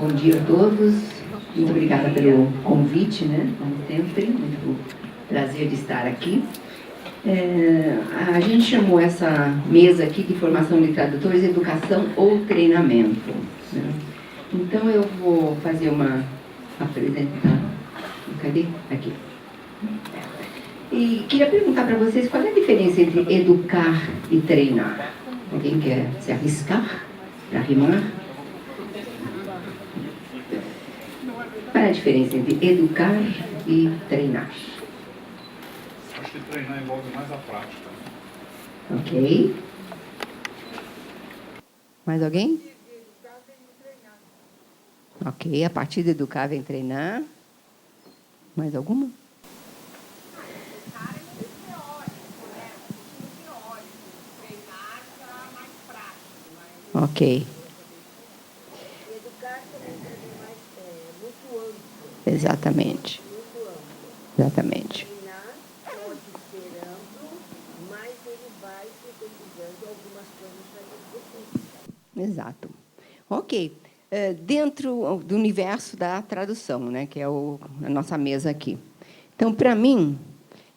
Bom dia a todos. Muito obrigada pelo convite, né? Como sempre, muito prazer de estar aqui. A gente chamou essa mesa aqui de formação de tradutores, educação ou treinamento, né? Então eu vou fazer uma apresentação. Cadê? Aqui. E queria perguntar para vocês qual é a diferença entre educar e treinar. Alguém quer se arriscar para rimar? Qual é a diferença entre educar e treinar? Acho que treinar envolve mais a prática. Ok. Mais alguém? Ok, a partir de educar vem treinar. Mais alguma? Educar é muito teórico, né? Muito teórico. Treinar já mais prático. Mas... Ok. Educar também é mais muito amplo. Exatamente. Muito amplo. Exatamente. Treinar pode ser amplo, mas ele vai sintetizando algumas coisas mais específicas. Exato. Ok. Dentro do universo da tradução, né, que é a nossa mesa aqui. Então, para mim,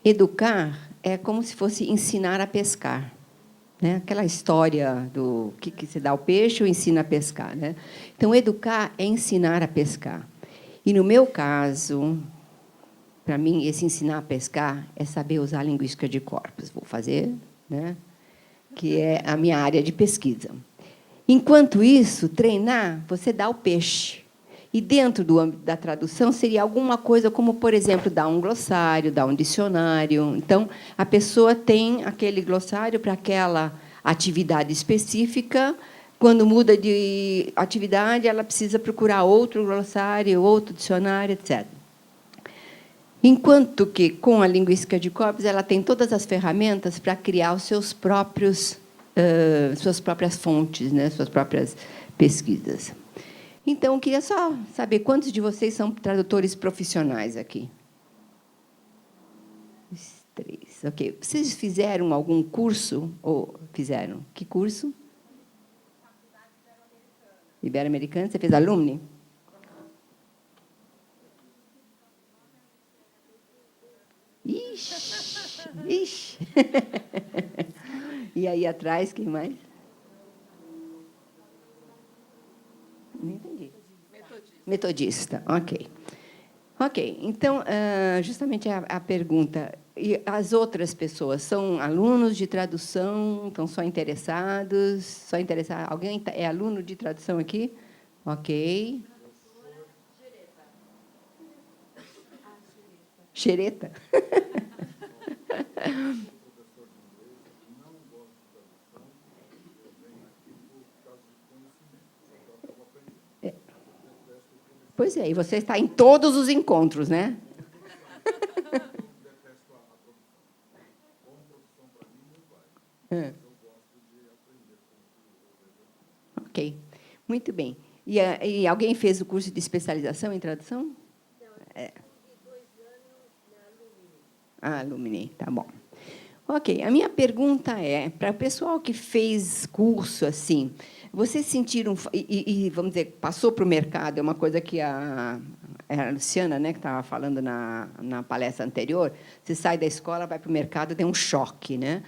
educar é como se fosse ensinar a pescar, né? Aquela história do que se dá ao peixe ou ensina a pescar, né? Então, educar é ensinar a pescar. E, no meu caso, para mim, esse ensinar a pescar é saber usar a linguística de corpos. Vou fazer, né? Que é a minha área de pesquisa. Enquanto isso, treinar, você dá o peixe. E dentro do âmbito da tradução seria alguma coisa como, por exemplo, dar um glossário, dar um dicionário. Então, a pessoa tem aquele glossário para aquela atividade específica. Quando muda de atividade, ela precisa procurar outro glossário, outro dicionário, etc. Enquanto que, com a linguística de corpos, ela tem todas as ferramentas para criar os seus próprios suas próprias fontes, né, suas próprias pesquisas. Então, eu queria só saber quantos de vocês são tradutores profissionais aqui? 3. Ok. Vocês fizeram algum curso? Ou fizeram? Que curso? Ibero-Americana. Você fez alumni? Ixi! Ixi! E aí atrás, quem mais? Não entendi. Metodista, ok. Ok, então, justamente a pergunta, e as outras pessoas são alunos de tradução, estão só interessados? Só interessados? Alguém é aluno de tradução aqui? Ok. Xereta? Pois é, e você está em todos os encontros, né? Ok, muito bem. E alguém fez o curso de especialização em tradução? É. Alumni, tá bom. Ok, a minha pergunta é, para o pessoal que fez curso assim, vocês sentiram, vamos dizer, passou para o mercado, é uma coisa que a Luciana, né, que estava falando na palestra anterior, você sai da escola, vai para o mercado, tem um choque, né?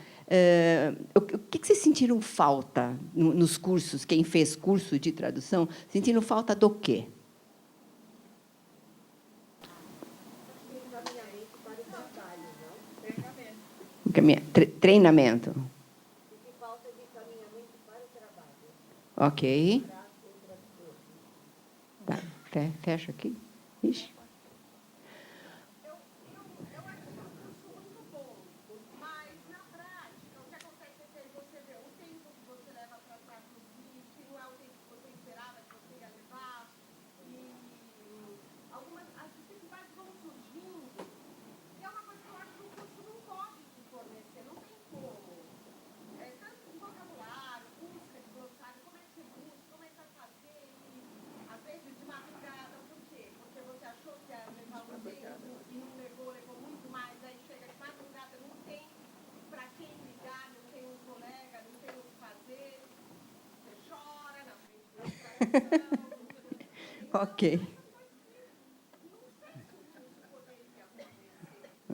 O que vocês sentiram falta nos cursos, quem fez curso de tradução, sentiram falta do quê? Treinamento. O que falta é de encaminhamento para o trabalho. Ok. Tá, fecha aqui. Ixi. Eu acho que é um curso muito bom, mas, na prática, o que acontece é que você vê o tempo que você leva para traduzir, que não é o tempo que você esperava que você ia levar, e as dificuldades vão surgindo, e é uma coisa que eu acho que o curso não pode te fornecer, não tem como. Tanto de vocabulário, busca de glossário, como é que você busca, como é que vai fazer, e, às vezes, de madrugada, por quê? Porque você achou que ia levar um tempo e não levou muito mais, aí chega de madrugada, não tem para quem ligar, não tem um colega, não tem o que fazer, você chora na frente da tradução. Ok.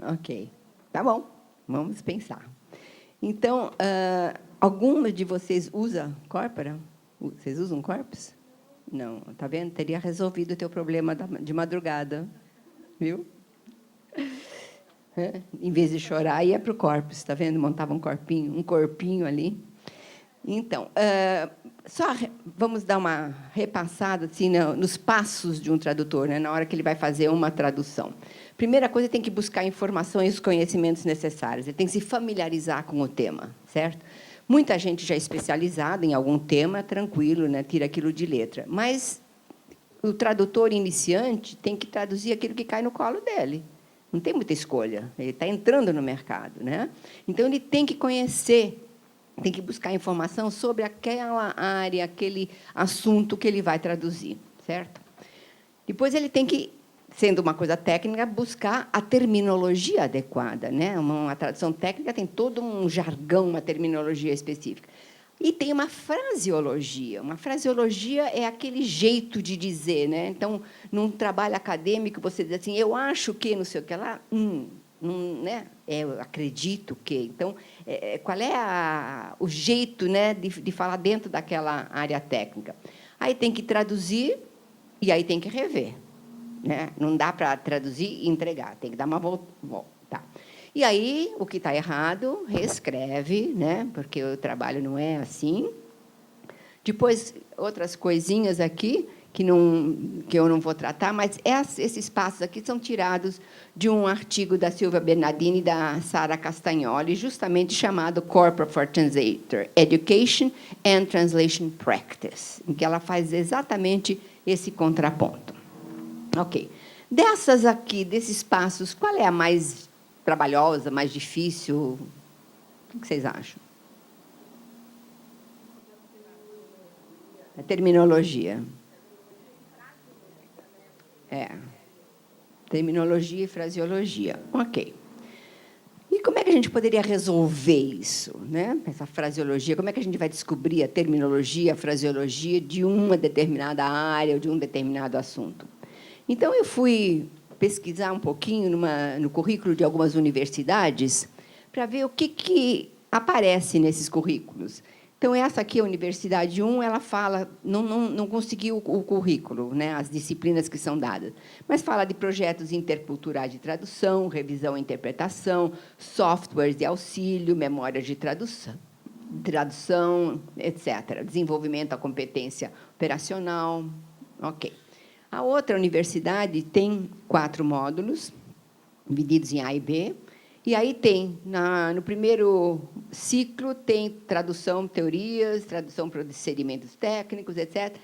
Ok. Tá bom. Vamos pensar. Então, alguma de vocês usa Corpora? Vocês usam Corpus? Não. Tá vendo? Teria resolvido o teu problema de madrugada. Viu? Em vez de chorar, ia para o Corpus. Tá vendo? Montava um corpinho ali. Então, vamos dar uma repassada assim, nos passos de um tradutor, né, na hora que ele vai fazer uma tradução. Primeira coisa, ele tem que buscar informação e os conhecimentos necessários. Ele tem que se familiarizar com o tema, certo? Muita gente já é especializada em algum tema, tranquilo, né, tira aquilo de letra. Mas o tradutor iniciante tem que traduzir aquilo que cai no colo dele. Não tem muita escolha. Ele está entrando no mercado, né? Então, ele tem que conhecer, tem que buscar informação sobre aquela área, aquele assunto que ele vai traduzir, certo? Depois, ele tem que, sendo uma coisa técnica, buscar a terminologia adequada, né? Uma tradução técnica tem todo um jargão, uma terminologia específica. E tem uma fraseologia. Uma fraseologia é aquele jeito de dizer, né? Então, num trabalho acadêmico, você diz assim, eu acho que, não sei o que lá, né? Eu acredito que. Então, qual é o jeito, né, de falar dentro daquela área técnica? Aí tem que traduzir e aí tem que rever, né? Não dá para traduzir e entregar, tem que dar uma volta. Tá. E aí, o que está errado, reescreve, né? Porque o trabalho não é assim. Depois, outras coisinhas aqui que eu não vou tratar, mas esses passos aqui são tirados de um artigo da Silvia Bernardini e da Sara Castagnoli, justamente chamado Corpora for Translator, Education and Translation Practice, em que ela faz exatamente esse contraponto. Ok. Dessas aqui, desses passos, qual é a mais trabalhosa, mais difícil? O que vocês acham? A terminologia. Terminologia e fraseologia. Ok. E como é que a gente poderia resolver isso, né? Essa fraseologia, como é que a gente vai descobrir a terminologia, a fraseologia de uma determinada área ou de um determinado assunto? Então, eu fui pesquisar um pouquinho no currículo de algumas universidades para ver o que aparece nesses currículos. Então, essa aqui, a Universidade 1, ela fala, não conseguiu o currículo, né, as disciplinas que são dadas, mas fala de projetos interculturais de tradução, revisão e interpretação, softwares de auxílio, memórias de tradução, etc. Desenvolvimento da competência operacional. Ok. A outra universidade tem 4 módulos, divididos em A e B. E aí tem, no primeiro ciclo, tem tradução, teorias, tradução para procedimentos técnicos, etc.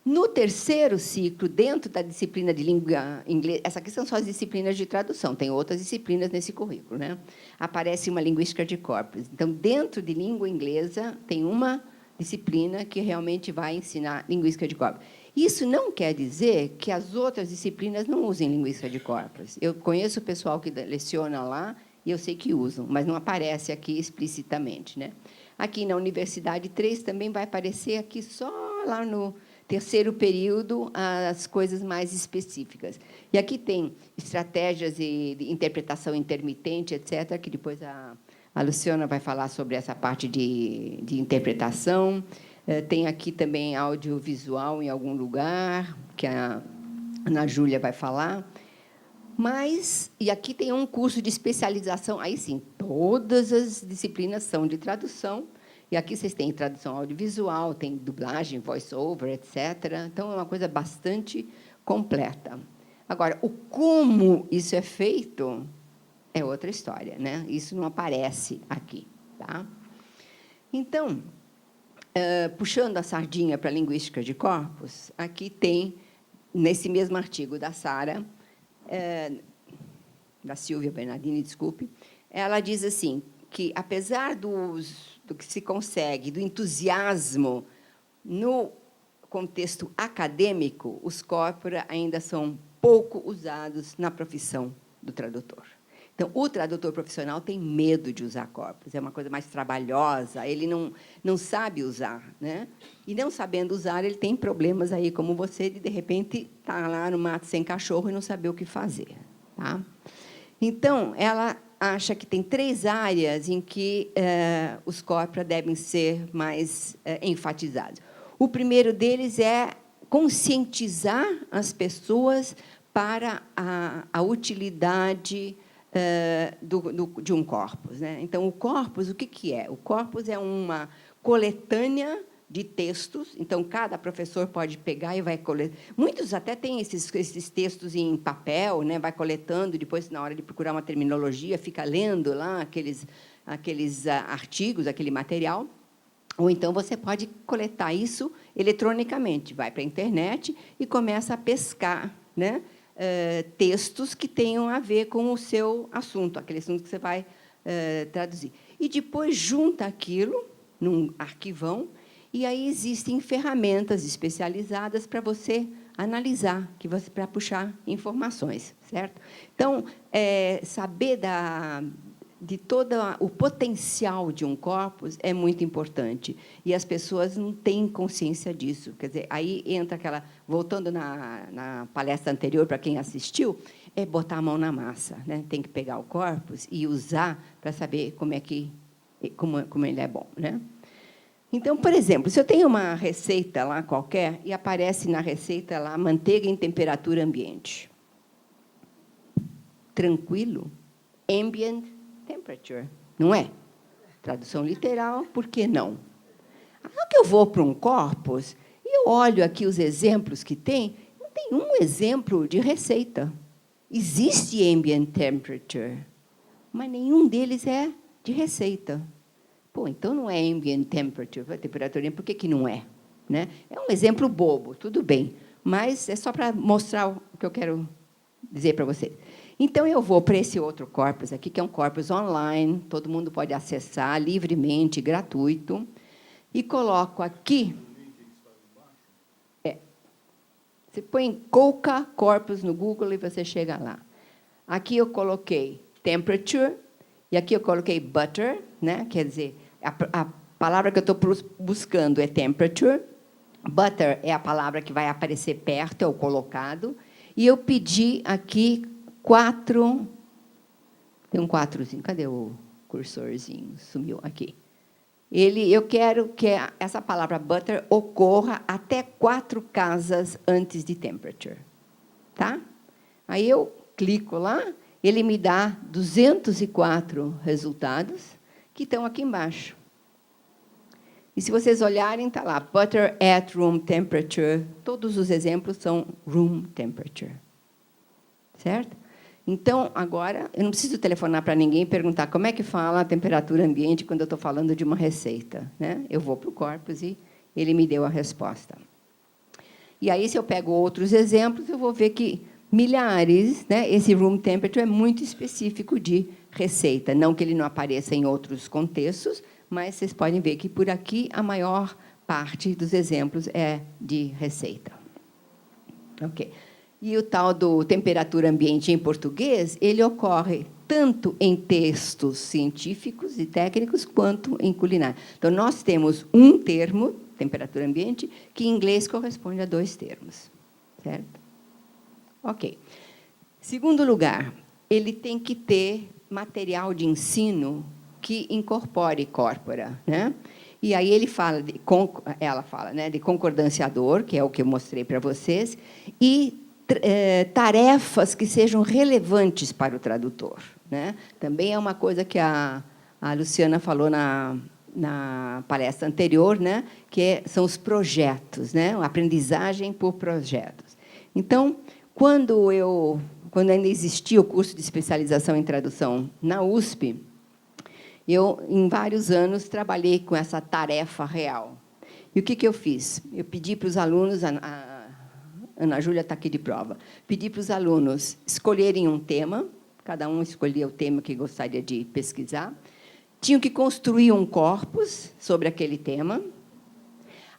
No terceiro ciclo, dentro da disciplina de língua inglesa, essa aqui são só as disciplinas de tradução, tem outras disciplinas nesse currículo, né? Aparece uma linguística de corpos. Então, dentro de língua inglesa, tem uma disciplina que realmente vai ensinar linguística de corpos. Isso não quer dizer que as outras disciplinas não usem linguística de corpos. Eu conheço o pessoal que leciona lá e eu sei que usam, mas não aparece aqui explicitamente, né? Aqui na Universidade 3 também vai aparecer aqui só lá no terceiro período as coisas mais específicas. E aqui tem estratégias de interpretação intermitente, etc., que depois a Luciana vai falar sobre essa parte de interpretação. Tem aqui também audiovisual em algum lugar, que a Ana Júlia vai falar. Mas, e aqui tem um curso de especialização, aí sim, todas as disciplinas são de tradução, e aqui vocês têm tradução audiovisual, tem dublagem, voice-over, etc. Então, é uma coisa bastante completa. Agora, o como isso é feito é outra história, né? Isso não aparece aqui. Tá? Então, puxando a sardinha para a linguística de corpos, aqui tem, nesse mesmo artigo da Sara, da Silvia Bernardini, desculpe, ela diz assim, que, apesar do que se consegue, do entusiasmo no contexto acadêmico, os corpora ainda são pouco usados na profissão do tradutor. Então, o tradutor profissional tem medo de usar corpos, é uma coisa mais trabalhosa, ele não sabe usar, né? E, não sabendo usar, ele tem problemas aí, como você, de repente, estar lá no mato sem cachorro e não saber o que fazer. Tá? Então, ela acha que tem 3 áreas em que os corpora devem ser mais enfatizados. O primeiro deles é conscientizar as pessoas para a utilidade de um corpus, né? Então, o corpus, o que é? O corpus é uma coletânea de textos. Então, cada professor pode pegar e vai coletar. Muitos até têm esses textos em papel, né? Vai coletando, depois, na hora de procurar uma terminologia, fica lendo lá aqueles artigos, aquele material. Ou então você pode coletar isso eletronicamente, vai para a internet e começa a pescar, né? Textos que tenham a ver com o seu assunto, aquele assunto que você vai traduzir. E depois junta aquilo num arquivão, e aí existem ferramentas especializadas para você analisar, para puxar informações, certo? Então, saber de todo o potencial de um corpus é muito importante, e as pessoas não têm consciência disso. Quer dizer, aí entra aquela... Voltando na palestra anterior, para quem assistiu, é botar a mão na massa, né? Tem que pegar o corpus e usar para saber como ele é bom, né? Então, por exemplo, se eu tenho uma receita lá qualquer e aparece na receita lá manteiga em temperatura ambiente. Tranquilo? Ambient temperature, não é? Tradução literal, por que não? Agora que eu vou para um corpus e eu olho aqui os exemplos que tem, não tem um exemplo de receita. Existe ambient temperature, mas nenhum deles é de receita. Pô, então não é ambient temperature, a temperatura, por que não é? Né? É um exemplo bobo, tudo bem, mas é só para mostrar o que eu quero dizer para vocês. Então, eu vou para esse outro corpus aqui, que é um corpus online, todo mundo pode acessar livremente, gratuito, e coloco aqui... Você põe Coca Corpus no Google e você chega lá. Aqui eu coloquei temperature, e aqui eu coloquei butter, né? Quer dizer, a palavra que eu estou buscando é temperature, butter é a palavra que vai aparecer perto, é o colocado, e eu pedi aqui 4... Tem um 4zinho, cadê o cursorzinho? Sumiu aqui. Eu quero que essa palavra butter ocorra até 4 casas antes de temperature. Tá? Aí eu clico lá, ele me dá 204 resultados, que estão aqui embaixo. E, se vocês olharem, está lá, butter at room temperature. Todos os exemplos são room temperature. Certo? Então, agora, eu não preciso telefonar para ninguém e perguntar como é que fala a temperatura ambiente quando eu estou falando de uma receita, né? Eu vou para o corpus e ele me deu a resposta. E aí, se eu pego outros exemplos, eu vou ver que milhares, né? Esse room temperature é muito específico de receita. Não que ele não apareça em outros contextos, mas vocês podem ver que, por aqui, a maior parte dos exemplos é de receita. Ok. E o tal do temperatura ambiente em português, ele ocorre tanto em textos científicos e técnicos, quanto em culinária. Então, nós temos um termo, temperatura ambiente, que em inglês corresponde a 2 termos. Certo? Ok. Segundo lugar, ele tem que ter material de ensino que incorpore corpora, né? E aí ela fala, né, de concordanciador, que é o que eu mostrei para vocês, e tarefas que sejam relevantes para o tradutor, né? Também é uma coisa que a Luciana falou na palestra anterior, né, que são os projetos, né, a aprendizagem por projetos. Então, quando ainda existia o curso de especialização em tradução na USP, eu, em vários anos, trabalhei com essa tarefa real. E o que eu fiz? Eu pedi para os alunos... Ana Júlia está aqui de prova. Pedi para os alunos escolherem um tema, cada um escolhia o tema que gostaria de pesquisar, tinham que construir um corpus sobre aquele tema.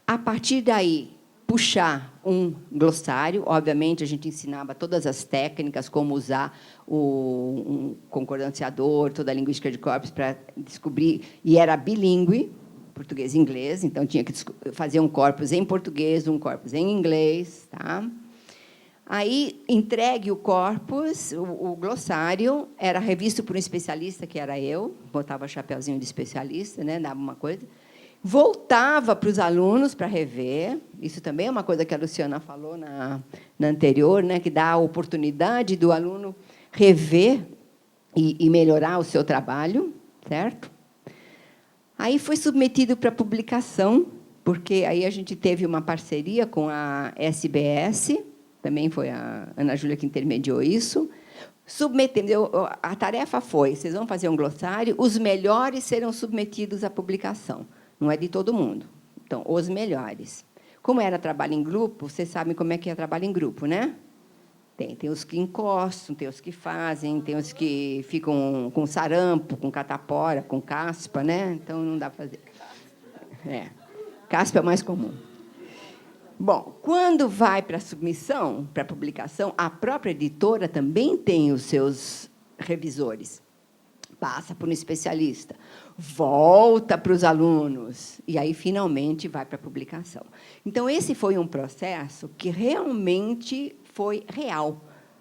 A partir daí, puxar um glossário. Obviamente, a gente ensinava todas as técnicas, como usar um concordanciador, toda a linguística de corpos para descobrir. E era bilíngue, português e inglês, então tinha que fazer um corpus em português, um corpus em inglês. Tá? Aí, entregue o corpus, o glossário, era revisto por um especialista, que era eu, botava chapeuzinho de especialista, né, dava uma coisa. Voltava para os alunos para rever. Isso também é uma coisa que a Luciana falou na anterior, né, que dá a oportunidade do aluno rever e melhorar o seu trabalho, certo? Aí foi submetido para publicação, porque aí a gente teve uma parceria com a SBS, também foi a Ana Júlia que intermediou isso. Submetendo, a tarefa foi: vocês vão fazer um glossário, os melhores serão submetidos à publicação. Não é de todo mundo. Então, os melhores. Como era trabalho em grupo, vocês sabem como é que é trabalho em grupo, né? Tem os que encostam, tem os que fazem, tem os que ficam com sarampo, com catapora, com caspa, né? Então, não dá para fazer. Caspa é o mais comum. Bom, quando vai para a submissão, para a publicação, a própria editora também tem os seus revisores. Passa por um especialista, volta para os alunos, e aí, finalmente, vai para a publicação. Então, esse foi um processo que realmente foi real,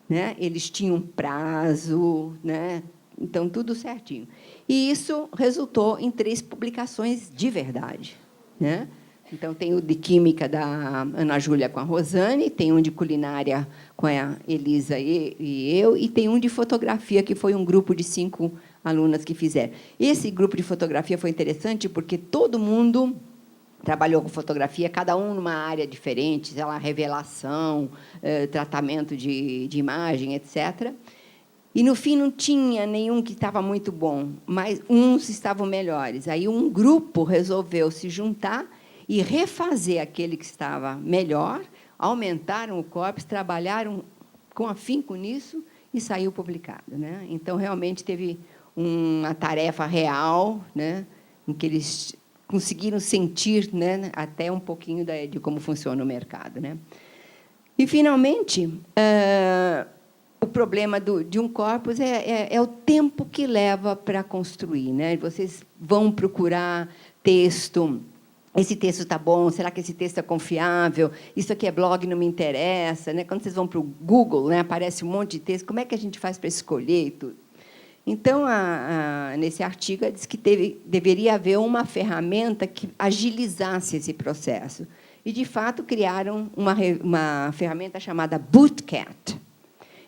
né? Eles tinham prazo, né? Então, tudo certinho. E isso resultou em 3 publicações de verdade, né? Então, tem o de Química da Ana Júlia com a Rosane, tem um de Culinária com a Elisa e eu, e tem um de Fotografia, que foi um grupo de 5 alunas que fizeram. Esse grupo de fotografia foi interessante porque todo mundo trabalhou com fotografia, cada um numa área diferente, sei lá, revelação, tratamento de imagem, etc. E, no fim, não tinha nenhum que estava muito bom, mas uns estavam melhores. Aí, um grupo resolveu se juntar e refazer aquele que estava melhor, aumentaram o corpus, trabalharam com afinco nisso e saiu publicado, né? Então, realmente, teve uma tarefa real, né, em que eles conseguiram sentir, né, até um pouquinho de como funciona o mercado, né? E, finalmente, o problema de um corpus é o tempo que leva para construir, né? Vocês vão procurar texto. Esse texto está bom? Será que esse texto é confiável? Isso aqui é blog, não me interessa, né? Quando vocês vão para o Google, né, aparece um monte de texto. Como é que a gente faz para escolher e tudo? Então, nesse artigo, diz que deveria haver uma ferramenta que agilizasse esse processo. E, de fato, criaram uma ferramenta chamada Bootcat.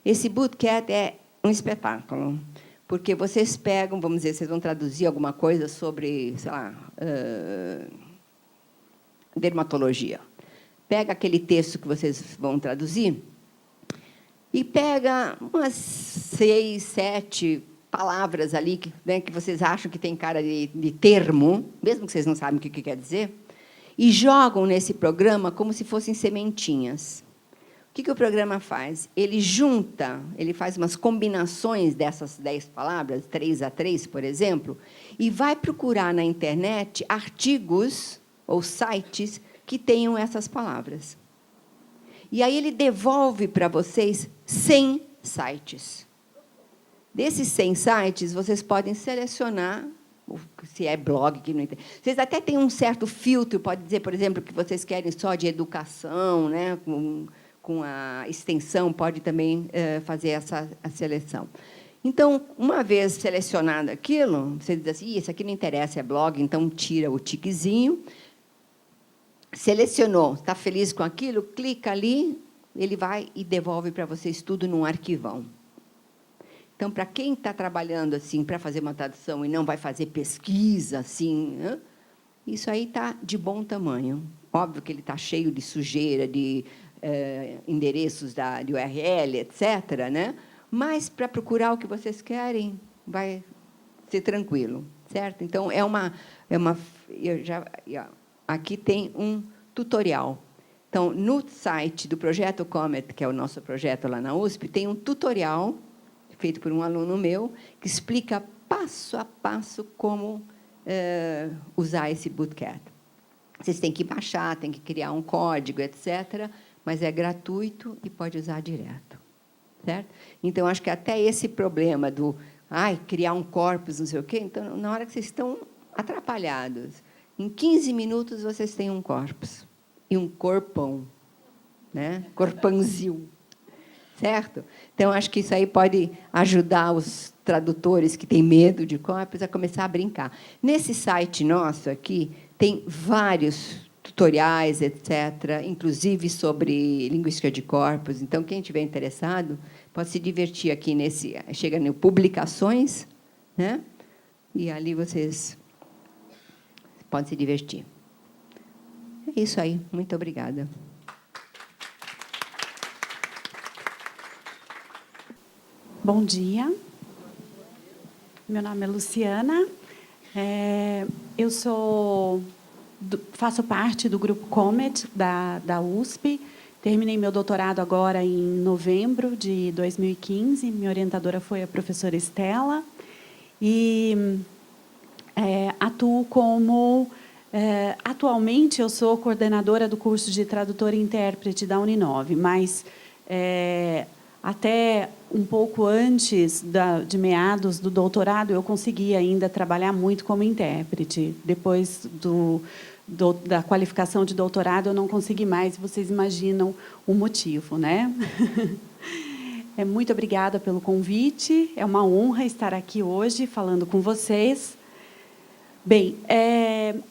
Esse Bootcat é um espetáculo, porque vocês pegam, vamos dizer, vocês vão traduzir alguma coisa sobre, sei lá, dermatologia. Pega aquele texto que vocês vão traduzir e pega umas 6, 7 palavras ali que vocês acham que tem cara de termo, mesmo que vocês não sabem o que quer dizer, e jogam nesse programa como se fossem sementinhas. O que o programa faz? Ele junta, ele faz umas combinações dessas 10 palavras, 3 a 3, por exemplo, e vai procurar na internet artigos ou sites que tenham essas palavras. E aí ele devolve para vocês 100 sites. Desses 100 sites, vocês podem selecionar se é blog, que não entende. Vocês até têm um certo filtro, pode dizer, por exemplo, que vocês querem só de educação, né? Com a extensão, pode também fazer a seleção. Então, uma vez selecionado aquilo, você diz assim: isso aqui não interessa, é blog, então tira o tiquezinho. Selecionou, está feliz com aquilo, clica ali, ele vai e devolve para vocês tudo num arquivão. Então, para quem está trabalhando assim para fazer uma tradução e não vai fazer pesquisa assim, isso aí está de bom tamanho. Óbvio que ele está cheio de sujeira, de endereços de URL, etc., né? Mas, para procurar o que vocês querem, vai ser tranquilo, certo? Então, aqui tem um tutorial. Então, no site do Projeto Comet, que é o nosso projeto lá na USP, tem um tutorial feito por um aluno meu, que explica passo a passo como usar esse Bootcat. Vocês têm que baixar, têm que criar um código, etc., mas é gratuito e pode usar direto. Certo? Então, acho que até esse problema do criar um corpus, não sei o quê, então, na hora que vocês estão atrapalhados, em 15 minutos vocês têm um corpus e um corpão, né? Corpanzil. Certo? Então, acho que isso aí pode ajudar os tradutores que têm medo de corpus a começar a brincar. Nesse site nosso aqui, tem vários tutoriais, etc., inclusive sobre linguística de corpos. Então, quem estiver interessado, pode se divertir aqui nesse... Chega no Publicações, né? E ali vocês podem se divertir. É isso aí. Muito obrigada. Bom dia. Meu nome é Luciana. Eu faço parte do grupo Comet, da USP. Terminei meu doutorado agora em novembro de 2015. Minha orientadora foi a professora Estela. E atuo como... atualmente, eu sou coordenadora do curso de tradutor e intérprete da Uninove, mas até um pouco antes de meados do doutorado, eu consegui ainda trabalhar muito como intérprete. Depois da qualificação de doutorado, eu não consegui mais. Vocês imaginam o motivo, né? Muito obrigada pelo convite. É uma honra estar aqui hoje falando com vocês. Bem,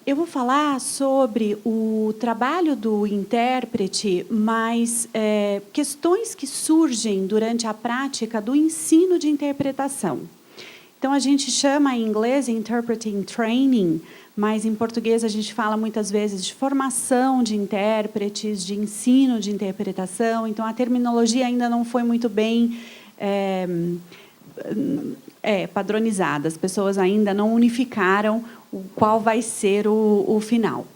eu vou falar sobre o trabalho do intérprete, mas questões que surgem durante a prática do ensino de interpretação. Então, a gente chama em inglês Interpreting Training, mas em português a gente fala muitas vezes de formação de intérpretes, de ensino de interpretação. Então, a terminologia ainda não foi muito bem padronizada. As pessoas ainda não unificaram qual vai ser o final.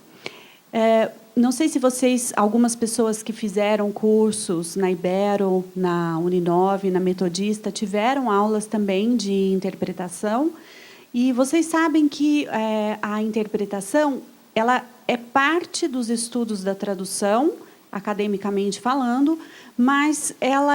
Não sei se algumas pessoas que fizeram cursos na Ibero, na Uninove, na Metodista, tiveram aulas também de interpretação. E vocês sabem que a interpretação ela é parte dos estudos da tradução, academicamente falando, mas ela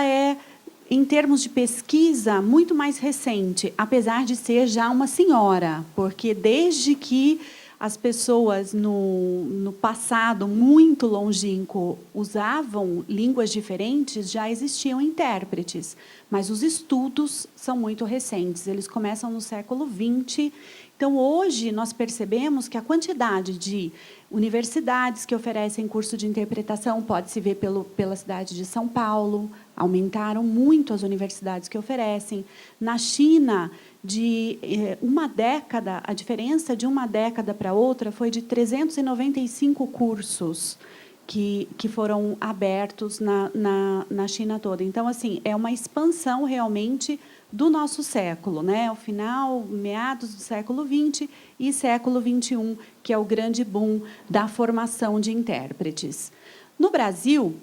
em termos de pesquisa, muito mais recente, apesar de ser já uma senhora, porque desde que as pessoas, no passado muito longínquo, usavam línguas diferentes, já existiam intérpretes, mas os estudos são muito recentes, eles começam no século XX. Então, hoje, nós percebemos que a quantidade de universidades que oferecem curso de interpretação pode-se ver pela cidade de São Paulo, aumentaram muito as universidades que oferecem. Na China, de uma década, a diferença de uma década para outra foi de 395 cursos que foram abertos na China toda. Então, assim, é uma expansão realmente do nosso século, né? O final, meados do século XX e século XXI, que é o grande boom da formação de intérpretes. No Brasil,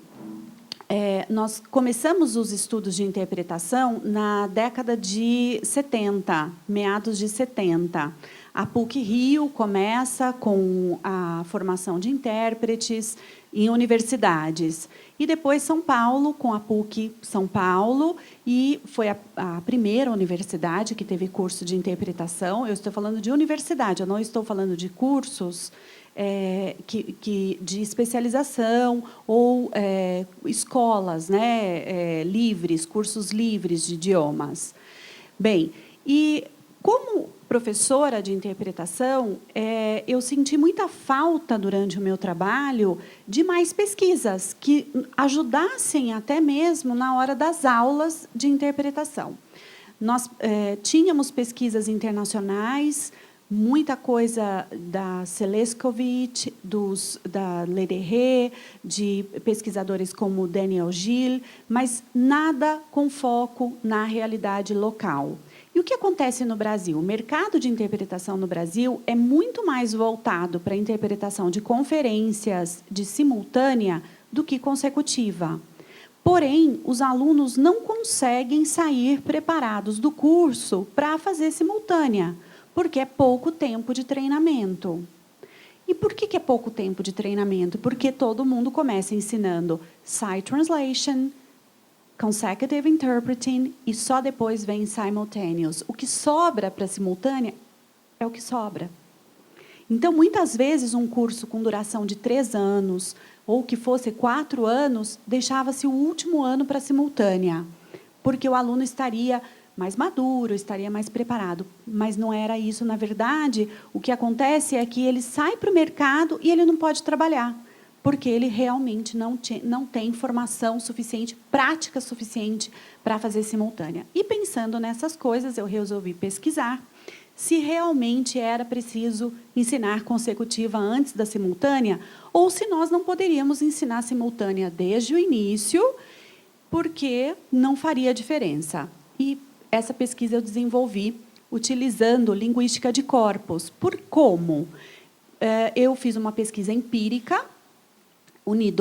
nós começamos os estudos de interpretação na década de 70, meados de 70. A PUC-Rio começa com a formação de intérpretes em universidades. E depois São Paulo, com a PUC São Paulo, e foi a primeira universidade que teve curso de interpretação. Eu estou falando de universidade, eu não estou falando de cursos de especialização ou escolas, né, livres, cursos livres de idiomas. Bem, e como professora de interpretação, eu senti muita falta, durante o meu trabalho, de mais pesquisas que ajudassem até mesmo na hora das aulas de interpretação. Nós tínhamos pesquisas internacionais, muita coisa da Seleskovich, da Lederer, de pesquisadores como Daniel Gil, mas nada com foco na realidade local. E o que acontece no Brasil? O mercado de interpretação no Brasil é muito mais voltado para a interpretação de conferências de simultânea do que consecutiva. Porém, os alunos não conseguem sair preparados do curso para fazer simultânea, porque é pouco tempo de treinamento. E por que é pouco tempo de treinamento? Porque todo mundo começa ensinando Sight Translation, Consecutive Interpreting, e só depois vem Simultaneous. O que sobra para simultânea é o que sobra. Então, muitas vezes, um curso com duração de 3 anos, ou que fosse 4 anos, deixava-se o último ano para simultânea, porque o aluno estaria mais maduro, estaria mais preparado. Mas não era isso, na verdade. O que acontece é que ele sai para o mercado e ele não pode trabalhar, porque ele realmente não tem formação suficiente, prática suficiente para fazer simultânea. E, pensando nessas coisas, eu resolvi pesquisar se realmente era preciso ensinar consecutiva antes da simultânea, ou se nós não poderíamos ensinar simultânea desde o início, porque não faria diferença. E essa pesquisa eu desenvolvi utilizando linguística de corpos. Por como? Eu fiz uma pesquisa empírica, uni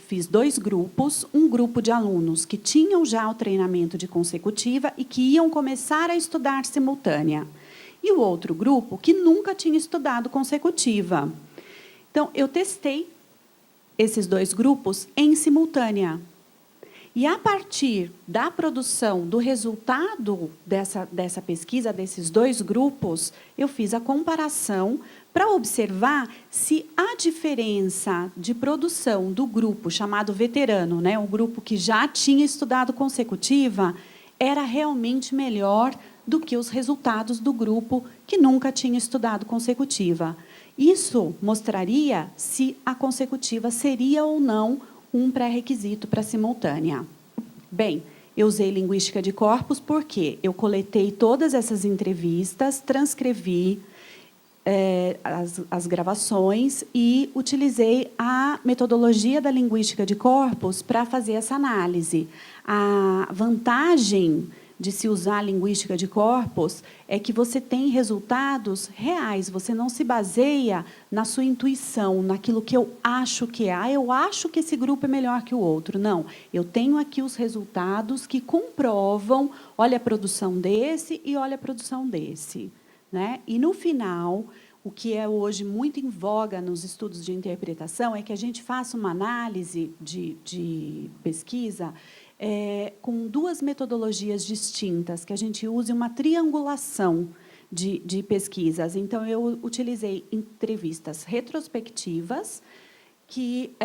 fiz 2 grupos, um grupo de alunos que tinham já o treinamento de consecutiva e que iam começar a estudar simultânea, e o outro grupo que nunca tinha estudado consecutiva. Então, eu testei esses 2 grupos em simultânea. E, a partir da produção do resultado dessa pesquisa, desses 2 grupos, eu fiz a comparação para observar se a diferença de produção do grupo chamado veterano, né, um grupo que já tinha estudado consecutiva, era realmente melhor do que os resultados do grupo que nunca tinha estudado consecutiva. Isso mostraria se a consecutiva seria ou não um pré-requisito para a simultânea. Bem, eu usei linguística de corpos porque eu coletei todas essas entrevistas, transcrevi as gravações e utilizei a metodologia da linguística de corpos para fazer essa análise. A vantagem de se usar a linguística de corpos é que você tem resultados reais, você não se baseia na sua intuição, naquilo que eu acho que é. Eu acho que esse grupo é melhor que o outro. Não, eu tenho aqui os resultados que comprovam, olha a produção desse e olha a produção desse. Né? E, no final, o que é hoje muito em voga nos estudos de interpretação é que a gente faça uma análise de pesquisa com 2 metodologias distintas, que a gente use uma triangulação de pesquisas. Então, eu utilizei entrevistas retrospectivas, que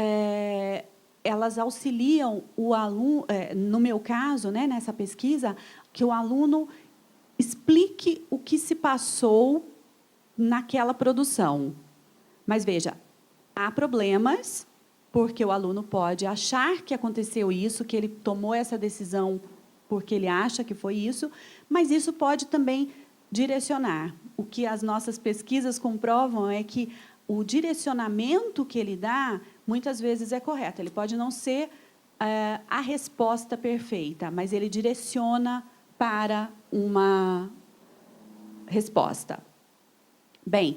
elas auxiliam o aluno, no meu caso, né, nessa pesquisa, que o aluno explique o que se passou naquela produção. Mas, veja, há problemas, porque o aluno pode achar que aconteceu isso, que ele tomou essa decisão porque ele acha que foi isso, mas isso pode também direcionar. O que as nossas pesquisas comprovam é que o direcionamento que ele dá, muitas vezes, é correto. Ele pode não ser a resposta perfeita, mas ele direciona para uma resposta. Bem,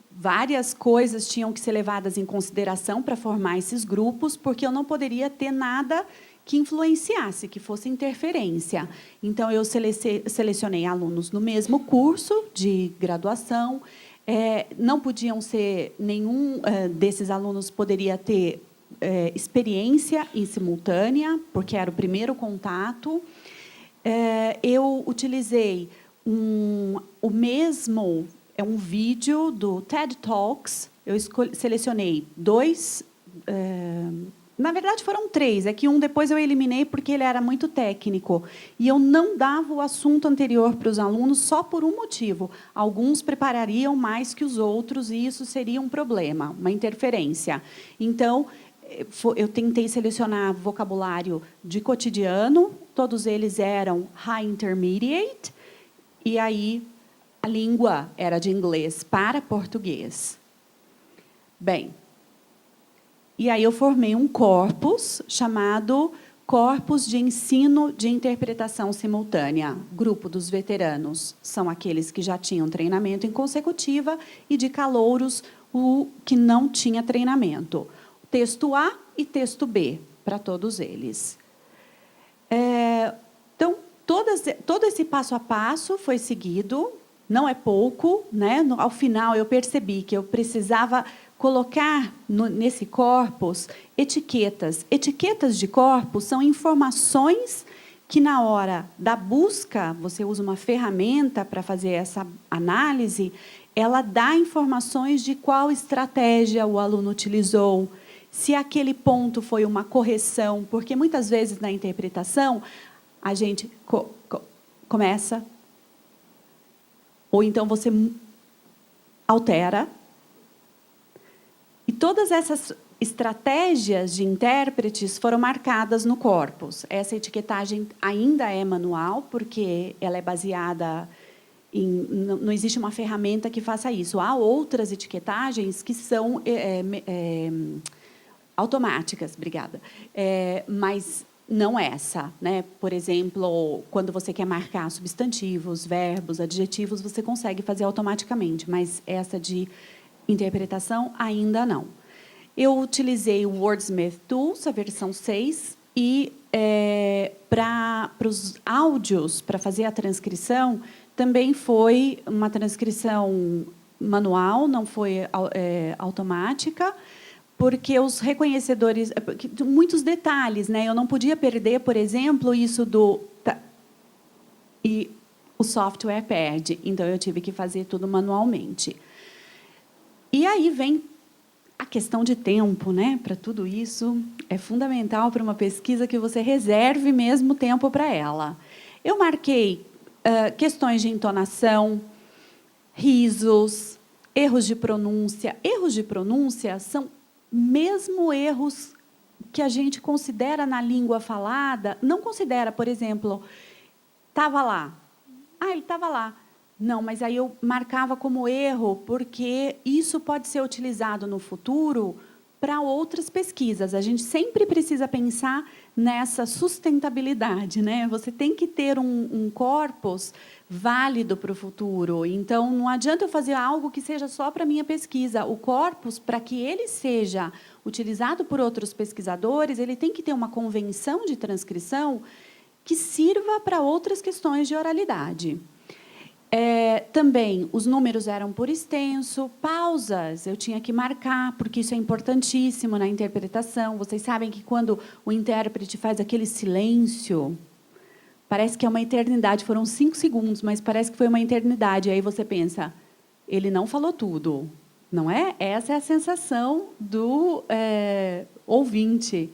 várias coisas tinham que ser levadas em consideração para formar esses grupos, porque eu não poderia ter nada que influenciasse, que fosse interferência. Então, eu selecionei alunos no mesmo curso de graduação. Não podiam ser, nenhum desses alunos poderia ter experiência em simultânea, porque era o primeiro contato. Eu utilizei o mesmo... um vídeo do TED Talks. Eu selecionei 2... na verdade, foram 3. É que um depois eu eliminei porque ele era muito técnico. E eu não dava o assunto anterior para os alunos só por um motivo. Alguns preparariam mais que os outros e isso seria um problema, uma interferência. Então, eu tentei selecionar vocabulário de cotidiano. Todos eles eram High Intermediate. E aí, a língua era de inglês para português. Bem, e aí eu formei um corpus chamado Corpus de Ensino de Interpretação Simultânea. Grupo dos veteranos são aqueles que já tinham treinamento em consecutiva e de calouros, o que não tinha treinamento. Texto A e texto B, para todos eles. Então, todo esse passo a passo foi seguido, não é pouco, né? Ao final, eu percebi que eu precisava colocar nesse corpus etiquetas. Etiquetas de corpus são informações que, na hora da busca, você usa uma ferramenta para fazer essa análise, ela dá informações de qual estratégia o aluno utilizou, se aquele ponto foi uma correção, porque, muitas vezes, na interpretação, a gente começa, ou então você altera. E todas essas estratégias de intérpretes foram marcadas no corpus. Essa etiquetagem ainda é manual, porque ela é baseada em... Não existe uma ferramenta que faça isso. Há outras etiquetagens que são automáticas, obrigada. Mas não essa, né? Por exemplo, quando você quer marcar substantivos, verbos, adjetivos, você consegue fazer automaticamente, mas essa de interpretação ainda não. Eu utilizei o Wordsmith Tools, a versão 6, e para os áudios, para fazer a transcrição, também foi uma transcrição manual, não foi automática, porque os reconhecedores... Muitos detalhes, né? Eu não podia perder, por exemplo, isso do... E o software perde, então eu tive que fazer tudo manualmente. E aí vem a questão de tempo, né? Para tudo isso, é fundamental para uma pesquisa que você reserve mesmo tempo para ela. Eu marquei questões de entonação, risos, erros de pronúncia. Erros de pronúncia são mesmo erros que a gente considera na língua falada, não considera, por exemplo, estava lá. Ah, ele estava lá. Não, mas aí eu marcava como erro, porque isso pode ser utilizado no futuro para outras pesquisas. A gente sempre precisa pensar nessa sustentabilidade, né? Você tem que ter um corpus válido para o futuro. Então, não adianta eu fazer algo que seja só para a minha pesquisa. O corpus, para que ele seja utilizado por outros pesquisadores, ele tem que ter uma convenção de transcrição que sirva para outras questões de oralidade. Também, os números eram por extenso, pausas eu tinha que marcar, porque isso é importantíssimo na interpretação. Vocês sabem que, quando o intérprete faz aquele silêncio, parece que é uma eternidade. Foram 5 segundos, mas parece que foi uma eternidade. Aí você pensa, ele não falou tudo, não é? Essa é a sensação do ouvinte.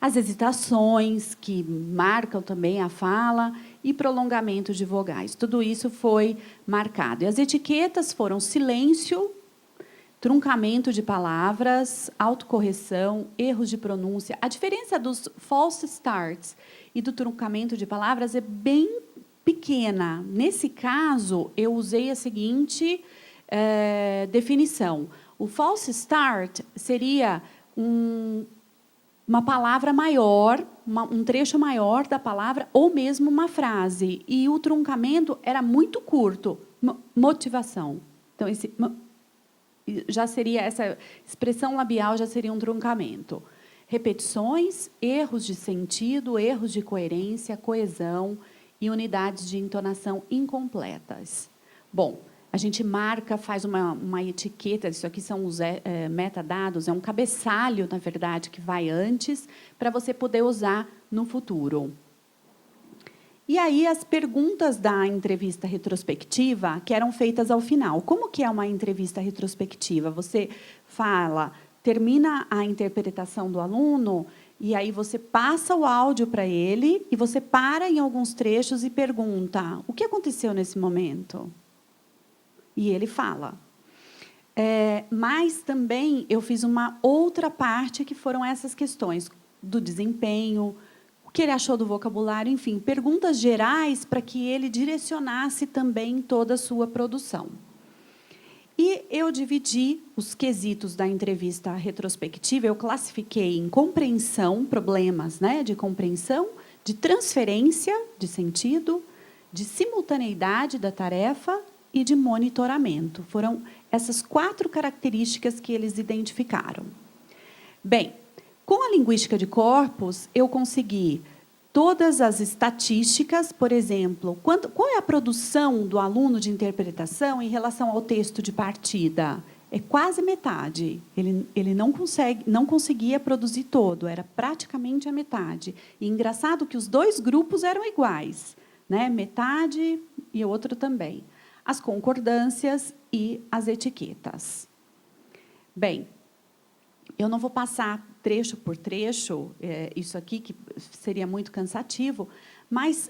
As hesitações, que marcam também a fala, e prolongamento de vogais. Tudo isso foi marcado. E as etiquetas foram silêncio, truncamento de palavras, autocorreção, erros de pronúncia. A diferença dos false starts e do truncamento de palavras é bem pequena. Nesse caso, eu usei a seguinte definição. O false start seria uma palavra maior, um trecho maior da palavra, ou mesmo uma frase. E o truncamento era muito curto. Motivação. Então, já seria, essa expressão labial já seria um truncamento. Repetições, erros de sentido, erros de coerência, coesão e unidades de entonação incompletas. Bom, a gente marca, faz uma etiqueta, isso aqui são os metadados, é um cabeçalho, na verdade, que vai antes, para você poder usar no futuro. E aí, as perguntas da entrevista retrospectiva, que eram feitas ao final. Como que é uma entrevista retrospectiva? Você fala, termina a interpretação do aluno, e aí você passa o áudio para ele, e você para em alguns trechos e pergunta, o que aconteceu nesse momento? E ele fala. Mas também eu fiz uma outra parte, que foram essas questões do desempenho, o que ele achou do vocabulário, enfim, perguntas gerais para que ele direcionasse também toda a sua produção. E eu dividi os quesitos da entrevista retrospectiva, eu classifiquei em compreensão, problemas, né, de compreensão, de transferência de sentido, de simultaneidade da tarefa e de monitoramento. Foram essas 4 características que eles identificaram. Bem, com a linguística de corpos, eu consegui todas as estatísticas, por exemplo, qual é a produção do aluno de interpretação em relação ao texto de partida? É quase metade. Ele não conseguia produzir todo, era praticamente a metade. E engraçado que os dois grupos eram iguais, né? Metade e o outro também. As concordâncias e as etiquetas. Bem, eu não vou passar trecho por trecho, isso aqui, que seria muito cansativo, mas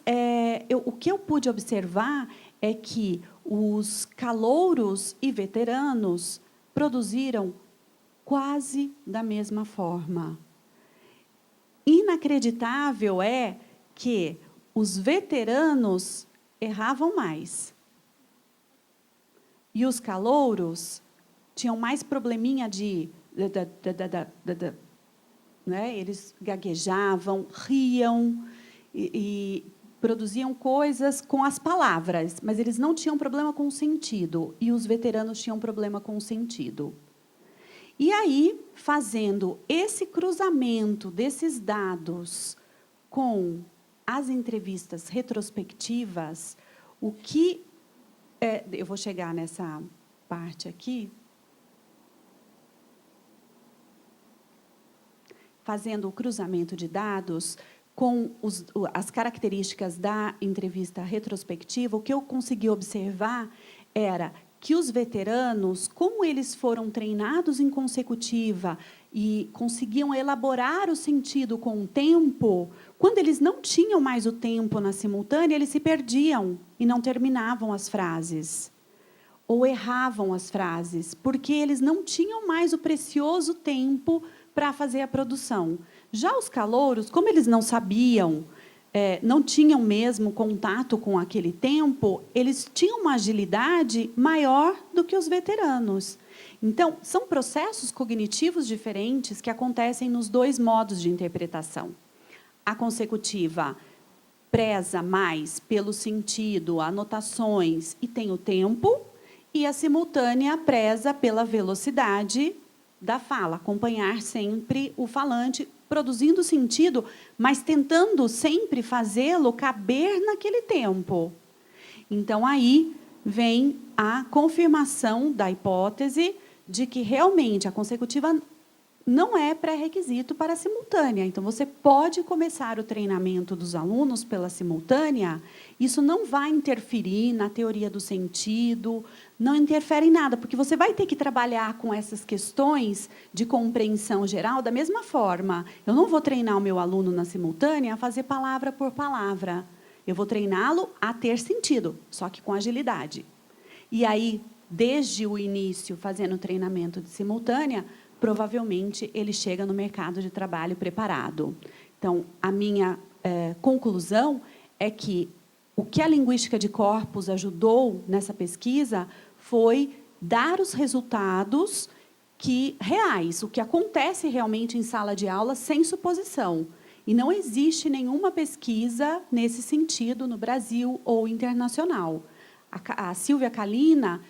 o que eu pude observar é que os calouros e veteranos produziram quase da mesma forma. Inacreditável é que os veteranos erravam mais. E os calouros tinham mais probleminha né? Eles gaguejavam, riam e produziam coisas com as palavras, mas eles não tinham problema com o sentido, e os veteranos tinham problema com o sentido. E aí, fazendo esse cruzamento desses dados com as entrevistas retrospectivas, o que... eu vou chegar nessa parte aqui. Fazendo o cruzamento de dados com as características da entrevista retrospectiva, o que eu consegui observar era que os veteranos, como eles foram treinados em consecutiva e conseguiam elaborar o sentido com o tempo, quando eles não tinham mais o tempo na simultânea, eles se perdiam e não terminavam as frases. Ou erravam as frases, porque eles não tinham mais o precioso tempo para fazer a produção. Já os calouros, como eles não sabiam, não tinham mesmo contato com aquele tempo, eles tinham uma agilidade maior do que os veteranos. Então, são processos cognitivos diferentes que acontecem nos dois modos de interpretação. A consecutiva preza mais pelo sentido, anotações e tem o tempo, e a simultânea preza pela velocidade da fala, acompanhar sempre o falante, produzindo sentido, mas tentando sempre fazê-lo caber naquele tempo. Então, aí vem a confirmação da hipótese de que, realmente, a consecutiva não é pré-requisito para a simultânea. Então, você pode começar o treinamento dos alunos pela simultânea, isso não vai interferir na teoria do sentido, não interfere em nada, porque você vai ter que trabalhar com essas questões de compreensão geral da mesma forma. Eu não vou treinar o meu aluno na simultânea a fazer palavra por palavra. Eu vou treiná-lo a ter sentido, só que com agilidade. E aí, desde o início, fazendo o treinamento de simultânea, provavelmente ele chega no mercado de trabalho preparado. Então, a minha conclusão é que o que a linguística de corpos ajudou nessa pesquisa foi dar os resultados reais, o que acontece realmente em sala de aula, sem suposição. E não existe nenhuma pesquisa nesse sentido no Brasil ou internacional. A Silvia Kalina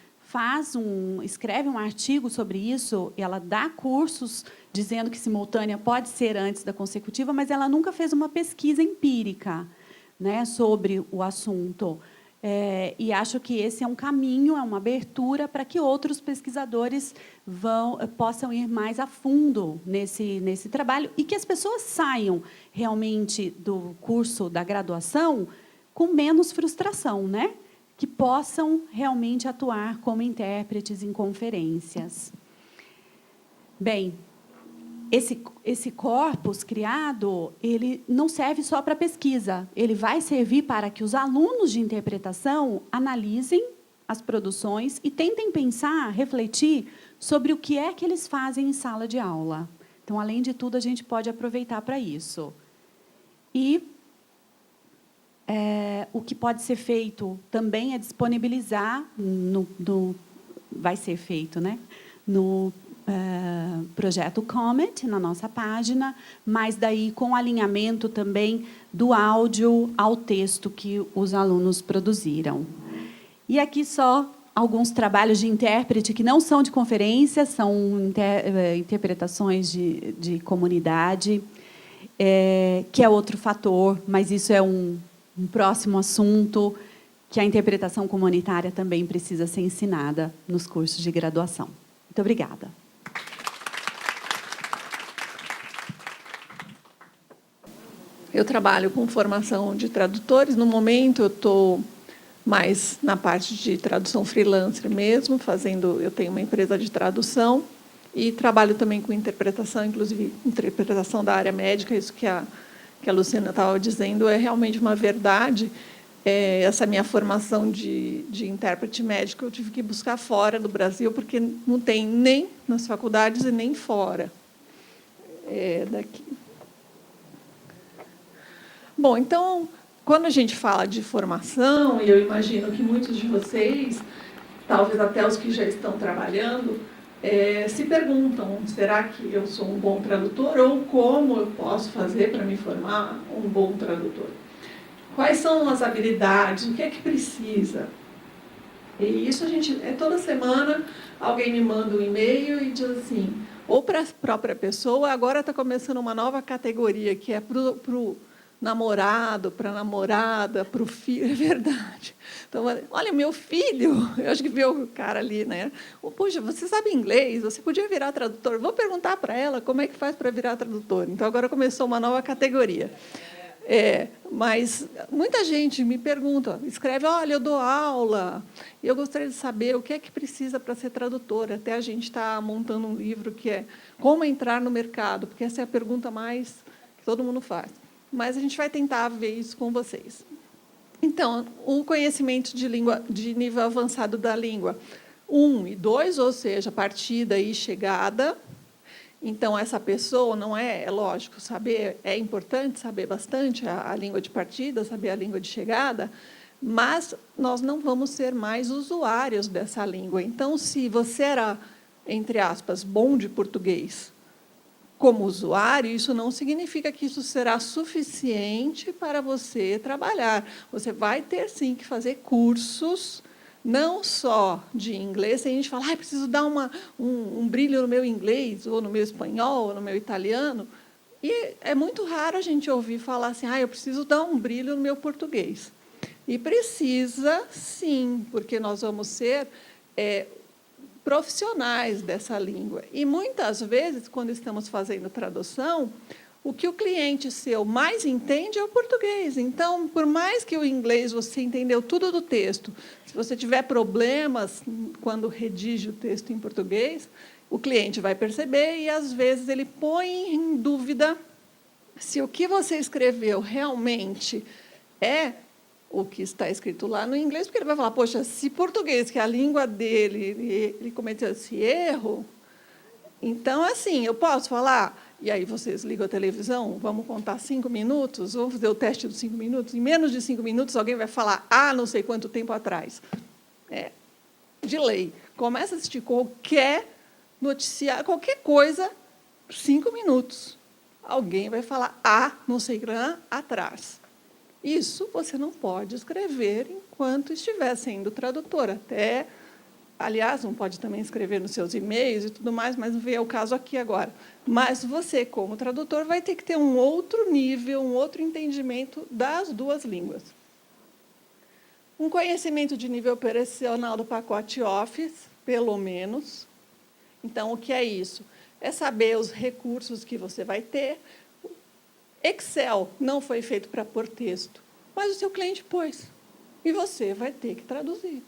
escreve um artigo sobre isso, e ela dá cursos dizendo que simultânea pode ser antes da consecutiva, mas ela nunca fez uma pesquisa empírica, né, sobre o assunto. E acho que esse é um caminho, é uma abertura para que outros pesquisadores possam ir mais a fundo nesse trabalho e que as pessoas saiam realmente do curso da graduação com menos frustração, né? Que possam realmente atuar como intérpretes em conferências. Bem, esse corpus criado, ele não serve só para pesquisa, ele vai servir para que os alunos de interpretação analisem as produções e tentem pensar, refletir sobre o que é que eles fazem em sala de aula. Então, além de tudo, a gente pode aproveitar para isso. E o que pode ser feito também é disponibilizar, vai ser feito, né, no projeto Comet, na nossa página, mas daí com alinhamento também do áudio ao texto que os alunos produziram. E aqui só alguns trabalhos de intérprete que não são de conferência, são interpretações de comunidade. que é outro fator, mas isso é um próximo assunto, que a interpretação comunitária também precisa ser ensinada nos cursos de graduação. Muito obrigada. Eu trabalho com formação de tradutores. No momento, eu estou mais na parte de tradução freelancer mesmo, eu tenho uma empresa de tradução e trabalho também com interpretação, inclusive interpretação da área médica. Isso que a Luciana estava dizendo é realmente uma verdade. Essa minha formação de intérprete médico eu tive que buscar fora do Brasil, porque não tem nem nas faculdades e nem fora daqui. Bom, então, quando a gente fala de formação, e eu imagino que muitos de vocês, talvez até os que já estão trabalhando, se perguntam, será que eu sou um bom tradutor? Ou como eu posso fazer para me formar um bom tradutor? Quais são as habilidades? O que é que precisa? E isso toda semana alguém me manda um e-mail e diz assim, ou para a própria pessoa, agora está começando uma nova categoria, que é para o namorado, para a namorada, para o filho, é verdade. Então, olha, meu filho, eu acho que viu o cara ali, né? Poxa, você sabe inglês, você podia virar tradutor. Vou perguntar para ela como é que faz para virar tradutor. Então, agora começou uma nova categoria. Mas muita gente me pergunta, escreve, olha, eu dou aula, e eu gostaria de saber o que é que precisa para ser tradutora. Até a gente está montando um livro que é como entrar no mercado, porque essa é a pergunta mais que todo mundo faz. Mas a gente vai tentar ver isso com vocês. Então, o conhecimento de língua, de nível avançado da língua 1 e 2, ou seja, partida e chegada. Então, essa pessoa não é lógico, saber, é importante saber bastante a língua de partida, saber a língua de chegada, mas nós não vamos ser mais usuários dessa língua. Então, se você era, entre aspas, bom de português como usuário, isso não significa que isso será suficiente para você trabalhar. Você vai ter, sim, que fazer cursos, não só de inglês. Tem gente que fala, preciso dar um brilho no meu inglês, ou no meu espanhol, ou no meu italiano. E é muito raro a gente ouvir falar assim, eu preciso dar um brilho no meu português. E precisa, sim, porque nós vamos ser profissionais dessa língua. E, muitas vezes, quando estamos fazendo tradução, o que o cliente seu mais entende é o português. Então, por mais que o inglês você entendeu tudo do texto, se você tiver problemas quando redige o texto em português, o cliente vai perceber e, às vezes, ele põe em dúvida se o que você escreveu realmente é o que está escrito lá no inglês, porque ele vai falar, poxa, se português, que é a língua dele, ele cometeu esse erro, então, assim, eu posso falar, e aí vocês ligam a televisão, vamos contar 5 minutos, vamos fazer o teste dos 5 minutos, em menos de 5 minutos alguém vai falar, não sei quanto tempo atrás. De lei. Começa a assistir qualquer noticiário, qualquer coisa, 5 minutos. Alguém vai falar, não sei quanto atrás. Isso você não pode escrever enquanto estiver sendo tradutor. Aliás, não pode também escrever nos seus e-mails e tudo mais, mas não vem ao caso aqui agora. Mas você, como tradutor, vai ter que ter um outro nível, um outro entendimento das duas línguas. Um conhecimento de nível operacional do pacote Office, pelo menos. Então, o que é isso? É saber os recursos que você vai ter. Excel não foi feito para pôr texto, mas o seu cliente pôs. E você vai ter que traduzir.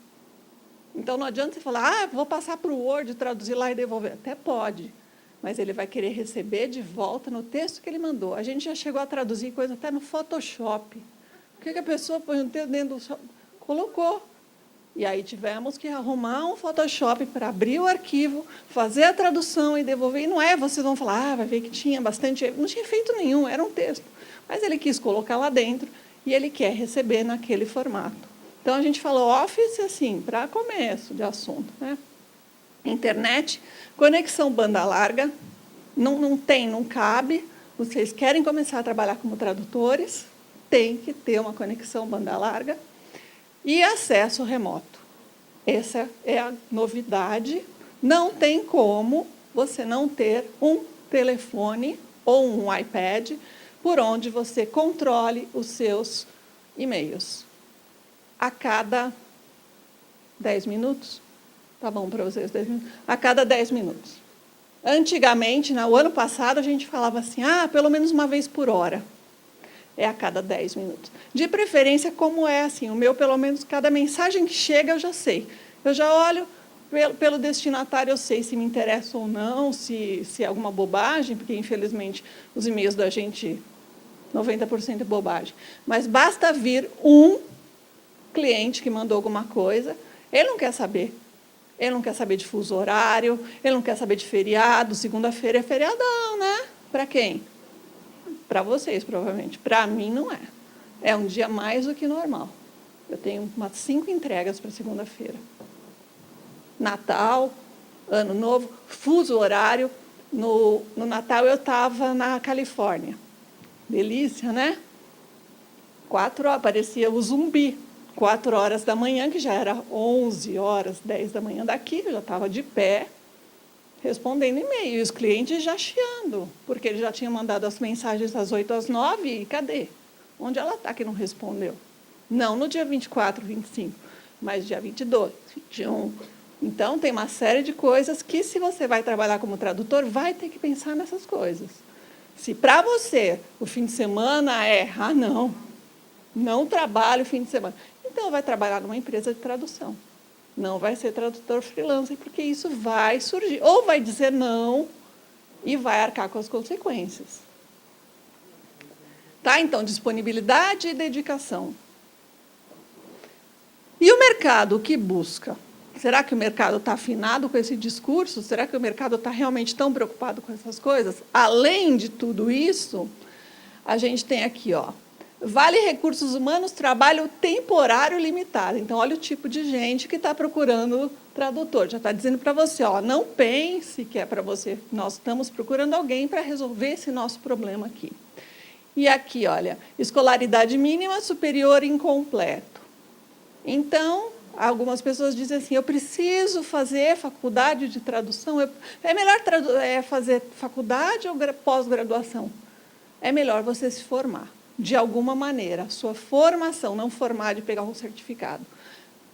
Então, não adianta você falar, vou passar para o Word, traduzir lá e devolver. Até pode, mas ele vai querer receber de volta no texto que ele mandou. A gente já chegou a traduzir coisa até no Photoshop. O que a pessoa põe o texto dentro do... Colocou. E aí tivemos que arrumar um Photoshop para abrir o arquivo, fazer a tradução e devolver. E não vocês vão falar, vai ver que tinha bastante... Não tinha efeito nenhum, era um texto. Mas ele quis colocar lá dentro e ele quer receber naquele formato. Então, a gente falou Office, assim, para começo de assunto. Né? Internet, conexão banda larga, não cabe. Vocês querem começar a trabalhar como tradutores, tem que ter uma conexão banda larga. E acesso remoto. Essa é a novidade. Não tem como você não ter um telefone ou um iPad por onde você controle os seus e-mails. A cada 10 minutos? Tá bom para vocês, 10 minutos? A cada 10 minutos. Antigamente, no ano passado, a gente falava assim, pelo menos uma vez por hora. É a cada 10 minutos. De preferência, como é assim, o meu, pelo menos, cada mensagem que chega, eu já sei. Eu já olho pelo destinatário, eu sei se me interessa ou não, se é alguma bobagem, porque, infelizmente, os e-mails da gente, 90% é bobagem. Mas basta vir um cliente que mandou alguma coisa, ele não quer saber. Ele não quer saber de fuso horário, ele não quer saber de feriado, segunda-feira é feriadão, né? Para quem? Para vocês, provavelmente. Para mim, não é. É um dia mais do que normal. Eu tenho umas 5 entregas para segunda-feira. Natal, Ano Novo, fuso horário. No Natal, eu estava na Califórnia. Delícia, né? 4 horas, parecia o zumbi. 4 horas da manhã, que já era 11 horas, 10 da manhã daqui, eu já estava de pé, respondendo e-mail, e os clientes já chiando, porque ele já tinha mandado as mensagens das 8 às 9, e cadê? Onde ela está que não respondeu? Não no dia 24, 25, mas dia 22, 21. Então, tem uma série de coisas que, se você vai trabalhar como tradutor, vai ter que pensar nessas coisas. Se para você o fim de semana não trabalho fim de semana, então vai trabalhar numa empresa de tradução. Não vai ser tradutor freelancer, porque isso vai surgir. Ou vai dizer não e vai arcar com as consequências. Tá? Então, disponibilidade e dedicação. E o mercado, o que busca? Será que o mercado está afinado com esse discurso? Será que o mercado está realmente tão preocupado com essas coisas? Além de tudo isso, a gente tem aqui, Vale Recursos Humanos, trabalho temporário limitado. Então, olha o tipo de gente que está procurando tradutor. Já está dizendo para você, não pense que é para você. Nós estamos procurando alguém para resolver esse nosso problema aqui. E aqui, olha, escolaridade mínima, superior incompleto. Então, algumas pessoas dizem assim, eu preciso fazer faculdade de tradução. É melhor fazer faculdade ou pós-graduação? É melhor você se formar. De alguma maneira, sua formação, não formar de pegar um certificado,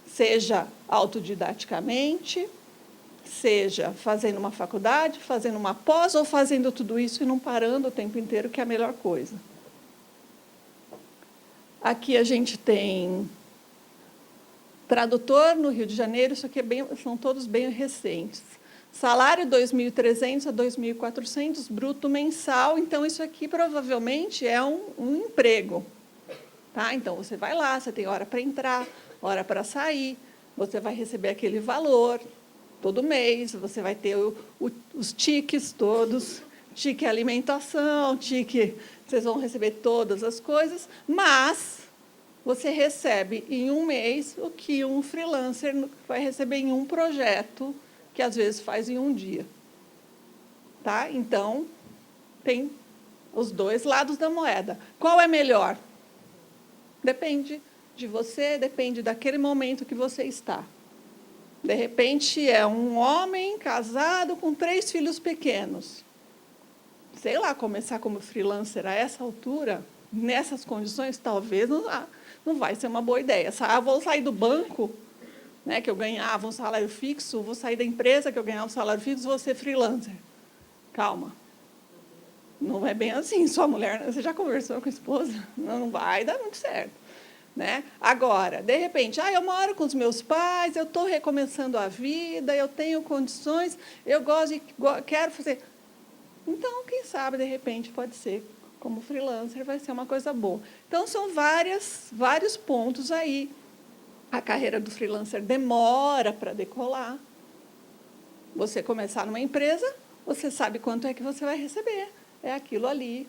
seja autodidaticamente, seja fazendo uma faculdade, fazendo uma pós, ou fazendo tudo isso e não parando o tempo inteiro, que é a melhor coisa. Aqui a gente tem tradutor no Rio de Janeiro, isso aqui são todos bem recentes. Salário 2.300 a 2.400 bruto mensal. Então, isso aqui provavelmente é um emprego. Tá? Então, você vai lá, você tem hora para entrar, hora para sair, você vai receber aquele valor todo mês, você vai ter os tiques todos, tique alimentação, tique... Vocês vão receber todas as coisas, mas você recebe em um mês o que um freelancer vai receber em um projeto, que às vezes faz em um dia. Tá? Então, tem os dois lados da moeda. Qual é melhor? Depende de você, depende daquele momento que você está. De repente, é um homem casado com 3 filhos pequenos. Sei lá, começar como freelancer a essa altura, nessas condições, talvez não vai ser uma boa ideia. Vou sair do banco, né, que eu ganhava um salário fixo, vou sair da empresa que eu ganhava um salário fixo, vou ser freelancer. Calma. Não é bem assim. Sua mulher, você já conversou com a esposa? Não vai dar muito certo. Né? Agora, de repente, eu moro com os meus pais, eu estou recomeçando a vida, eu tenho condições, eu quero fazer. Então, quem sabe, de repente, pode ser, como freelancer, vai ser uma coisa boa. Então, são vários pontos aí. A carreira do freelancer demora para decolar. Você começar numa empresa, você sabe quanto é que você vai receber. É aquilo ali.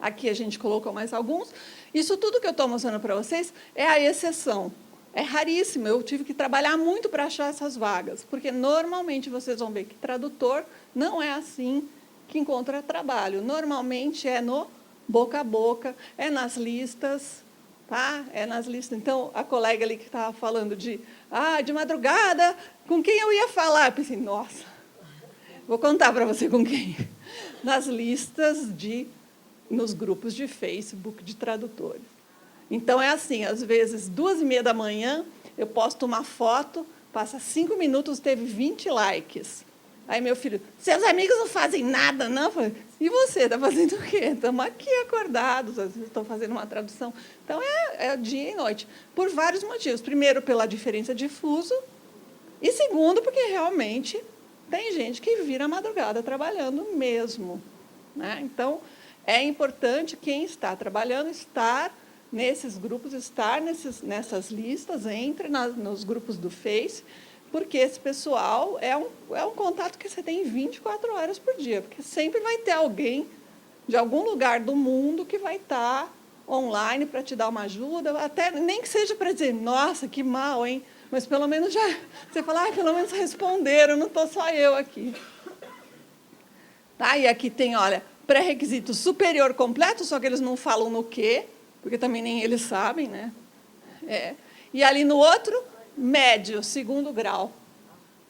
Aqui a gente colocou mais alguns. Isso tudo que eu estou mostrando para vocês é a exceção. É raríssimo. Eu tive que trabalhar muito para achar essas vagas, porque, normalmente, vocês vão ver que tradutor não é assim que encontra trabalho. Normalmente, é no boca a boca, é nas listas. Tá? É nas listas. Então, a colega ali que estava falando de madrugada, com quem eu ia falar? Eu pensei, nossa, vou contar para você com quem. nas listas nos grupos de Facebook de tradutores. Então, é assim, às vezes, 2h30 da manhã, eu posto uma foto, passa 5 minutos, teve 20 likes. Aí meu filho, seus amigos não fazem nada, não? Eu falei, e você, está fazendo o quê? Estamos aqui acordados, às vezes estou fazendo uma tradução. Então, é dia e noite, por vários motivos. Primeiro, pela diferença de fuso, e segundo, porque realmente tem gente que vira a madrugada trabalhando mesmo, né? Então, é importante quem está trabalhando estar nesses grupos, estar nessas listas, entre nos grupos do Face, porque esse pessoal é um contato que você tem 24 horas por dia, porque sempre vai ter alguém de algum lugar do mundo que vai estar online para te dar uma ajuda, até nem que seja para dizer, nossa, que mal, hein? Mas pelo menos você fala, pelo menos responderam, não estou só eu aqui. Tá? E aqui tem, olha, pré-requisito superior completo, só que eles não falam no quê, porque também nem eles sabem, né? E ali no outro, médio, 2º grau.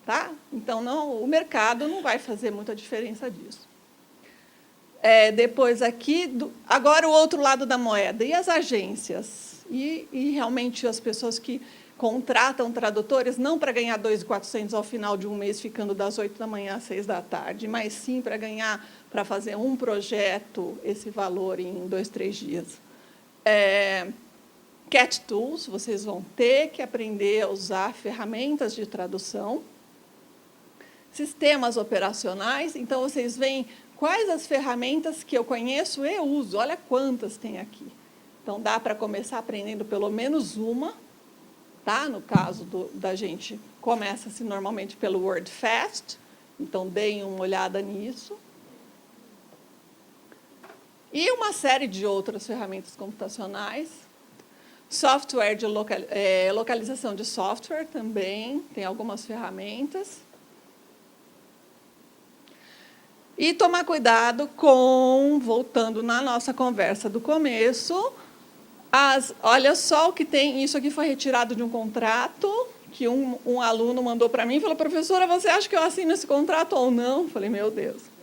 Tá? Então, o mercado não vai fazer muita diferença disso. Depois aqui, agora o outro lado da moeda. E as agências? E realmente as pessoas que contratam tradutores, não para ganhar 2.400 ao final de um mês, ficando das 8 da manhã às 6 da tarde, mas sim para fazer um projeto, esse valor em 2, 3 dias. Cat Tools, vocês vão ter que aprender a usar ferramentas de tradução. Sistemas operacionais, então, vocês veem quais as ferramentas que eu conheço e uso. Olha quantas tem aqui. Então, dá para começar aprendendo pelo menos uma. Tá? No caso da gente, começa-se normalmente pelo WordFast. Então, deem uma olhada nisso. E uma série de outras ferramentas computacionais. Software de localização de software também, tem algumas ferramentas. E tomar cuidado voltando na nossa conversa do começo, olha só o que tem, isso aqui foi retirado de um contrato, que um aluno mandou para mim e falou, professora, você acha que eu assino esse contrato ou não? Eu falei, meu Deus.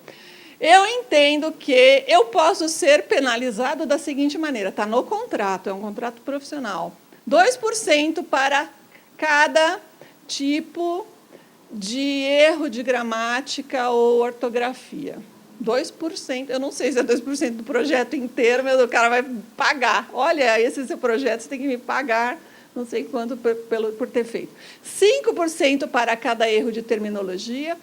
Eu entendo que eu posso ser penalizado da seguinte maneira, está no contrato, é um contrato profissional, 2% para cada tipo de erro de gramática ou ortografia. 2%, eu não sei se é 2% do projeto inteiro, mas o cara vai pagar. Olha, esse seu projeto, você tem que me pagar não sei quanto por ter feito. 5% para cada erro de terminologia,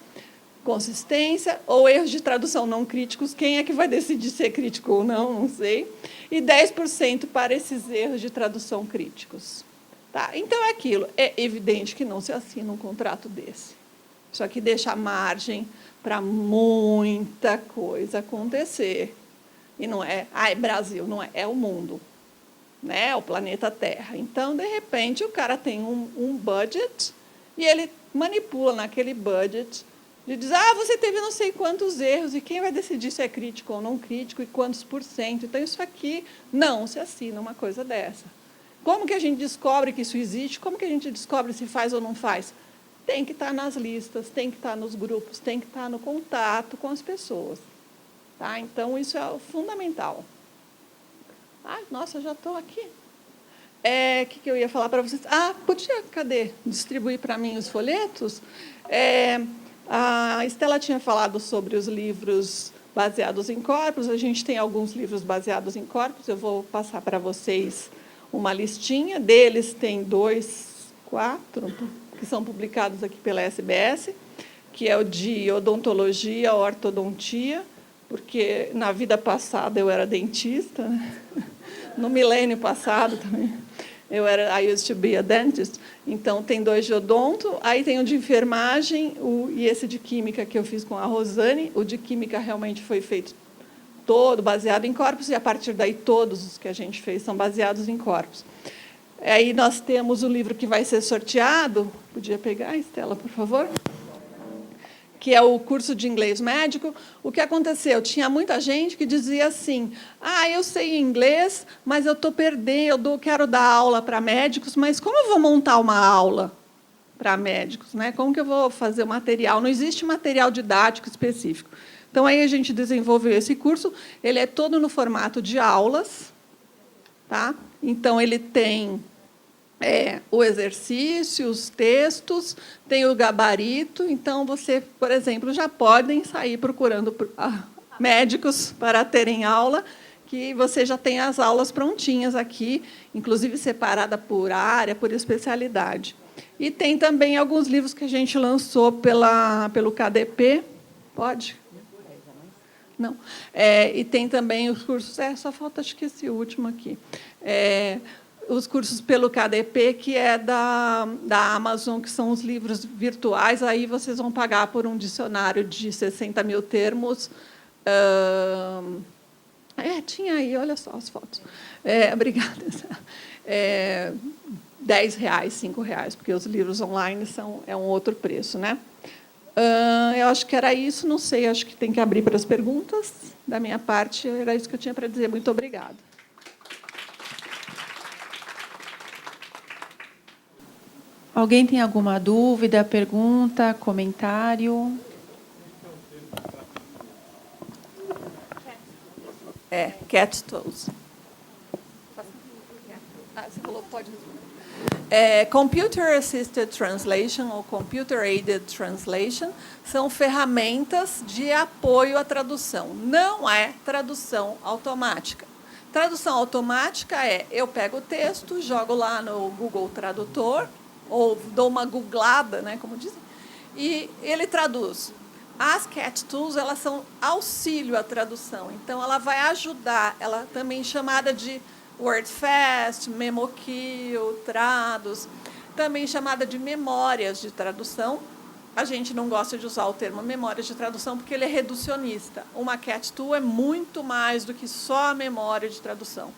consistência, ou erros de tradução não críticos. Quem é que vai decidir se é crítico ou não? Não sei. E 10% para esses erros de tradução críticos. Tá? Então, é aquilo. É evidente que não se assina um contrato desse. Isso aqui deixa margem para muita coisa acontecer. E não é, Brasil, não é, é o mundo, né? É o planeta Terra. Então, de repente, o cara tem um budget e ele manipula naquele budget de dizer, você teve não sei quantos erros, e quem vai decidir se é crítico ou não crítico, e quantos %. Então, isso aqui não se assina uma coisa dessa. Como que a gente descobre que isso existe? Como que a gente descobre se faz ou não faz? Tem que estar nas listas, tem que estar nos grupos, tem que estar no contato com as pessoas. Tá? Então, isso é fundamental. Nossa, já estou aqui. O que eu ia falar para vocês? Cadê? Distribuir para mim os folhetos? A Estela tinha falado sobre os livros baseados em corpos. A gente tem alguns livros baseados em corpos. Eu vou passar para vocês uma listinha. Deles tem 4, que são publicados aqui pela SBS, que é o de odontologia, ortodontia, porque na vida passada eu era dentista, né? No milênio passado também. I used to be a dentist. Então, tem 2 de odonto, aí tem o de enfermagem e esse de química que eu fiz com a Rosane. O de química realmente foi feito todo baseado em corpos, e a partir daí todos os que a gente fez são baseados em corpos. Aí nós temos o livro que vai ser sorteado. Podia pegar, Estela, por favor? Que é o curso de inglês médico. O que aconteceu? Tinha muita gente que dizia assim, eu sei inglês, mas eu estou perdendo, eu quero dar aula para médicos, mas como eu vou montar uma aula para médicos? Né? Como que eu vou fazer o material? Não existe material didático específico. Então, aí a gente desenvolveu esse curso. Ele é todo no formato de aulas. Tá? Então, ele tem o exercício, os textos, tem o gabarito. Então, você, por exemplo, já podem sair procurando médicos para terem aula, que você já tem as aulas prontinhas aqui, inclusive separada por área, por especialidade. E tem também alguns livros que a gente lançou pelo KDP. Pode? Não. E tem também os cursos... só falta, acho que esse último aqui. Os cursos pelo KDP, que é da Amazon, que são os livros virtuais. Aí vocês vão pagar por um dicionário de 60 mil termos. Tinha aí, olha só as fotos. Obrigada. R$10, R$5, porque os livros online é um outro preço, né? Eu acho que era isso, não sei, acho que tem que abrir para as perguntas. Da minha parte, era isso que eu tinha para dizer. Muito obrigada. Alguém tem alguma dúvida, pergunta, comentário? Cat Tools. Você falou, pode responder. Computer Assisted Translation ou Computer Aided Translation são ferramentas de apoio à tradução. Não é tradução automática. Tradução automática eu pego o texto, jogo lá no Google Tradutor, ou dou uma googlada, né, como dizem, e ele traduz. As Cat Tools, elas são auxílio à tradução. Então, ela vai ajudar, ela também chamada de WordFast, MemoKill, Trados, também chamada de memórias de tradução. A gente não gosta de usar o termo memórias de tradução porque ele é reducionista. Uma Cat Tool é muito mais do que só a memória de tradução.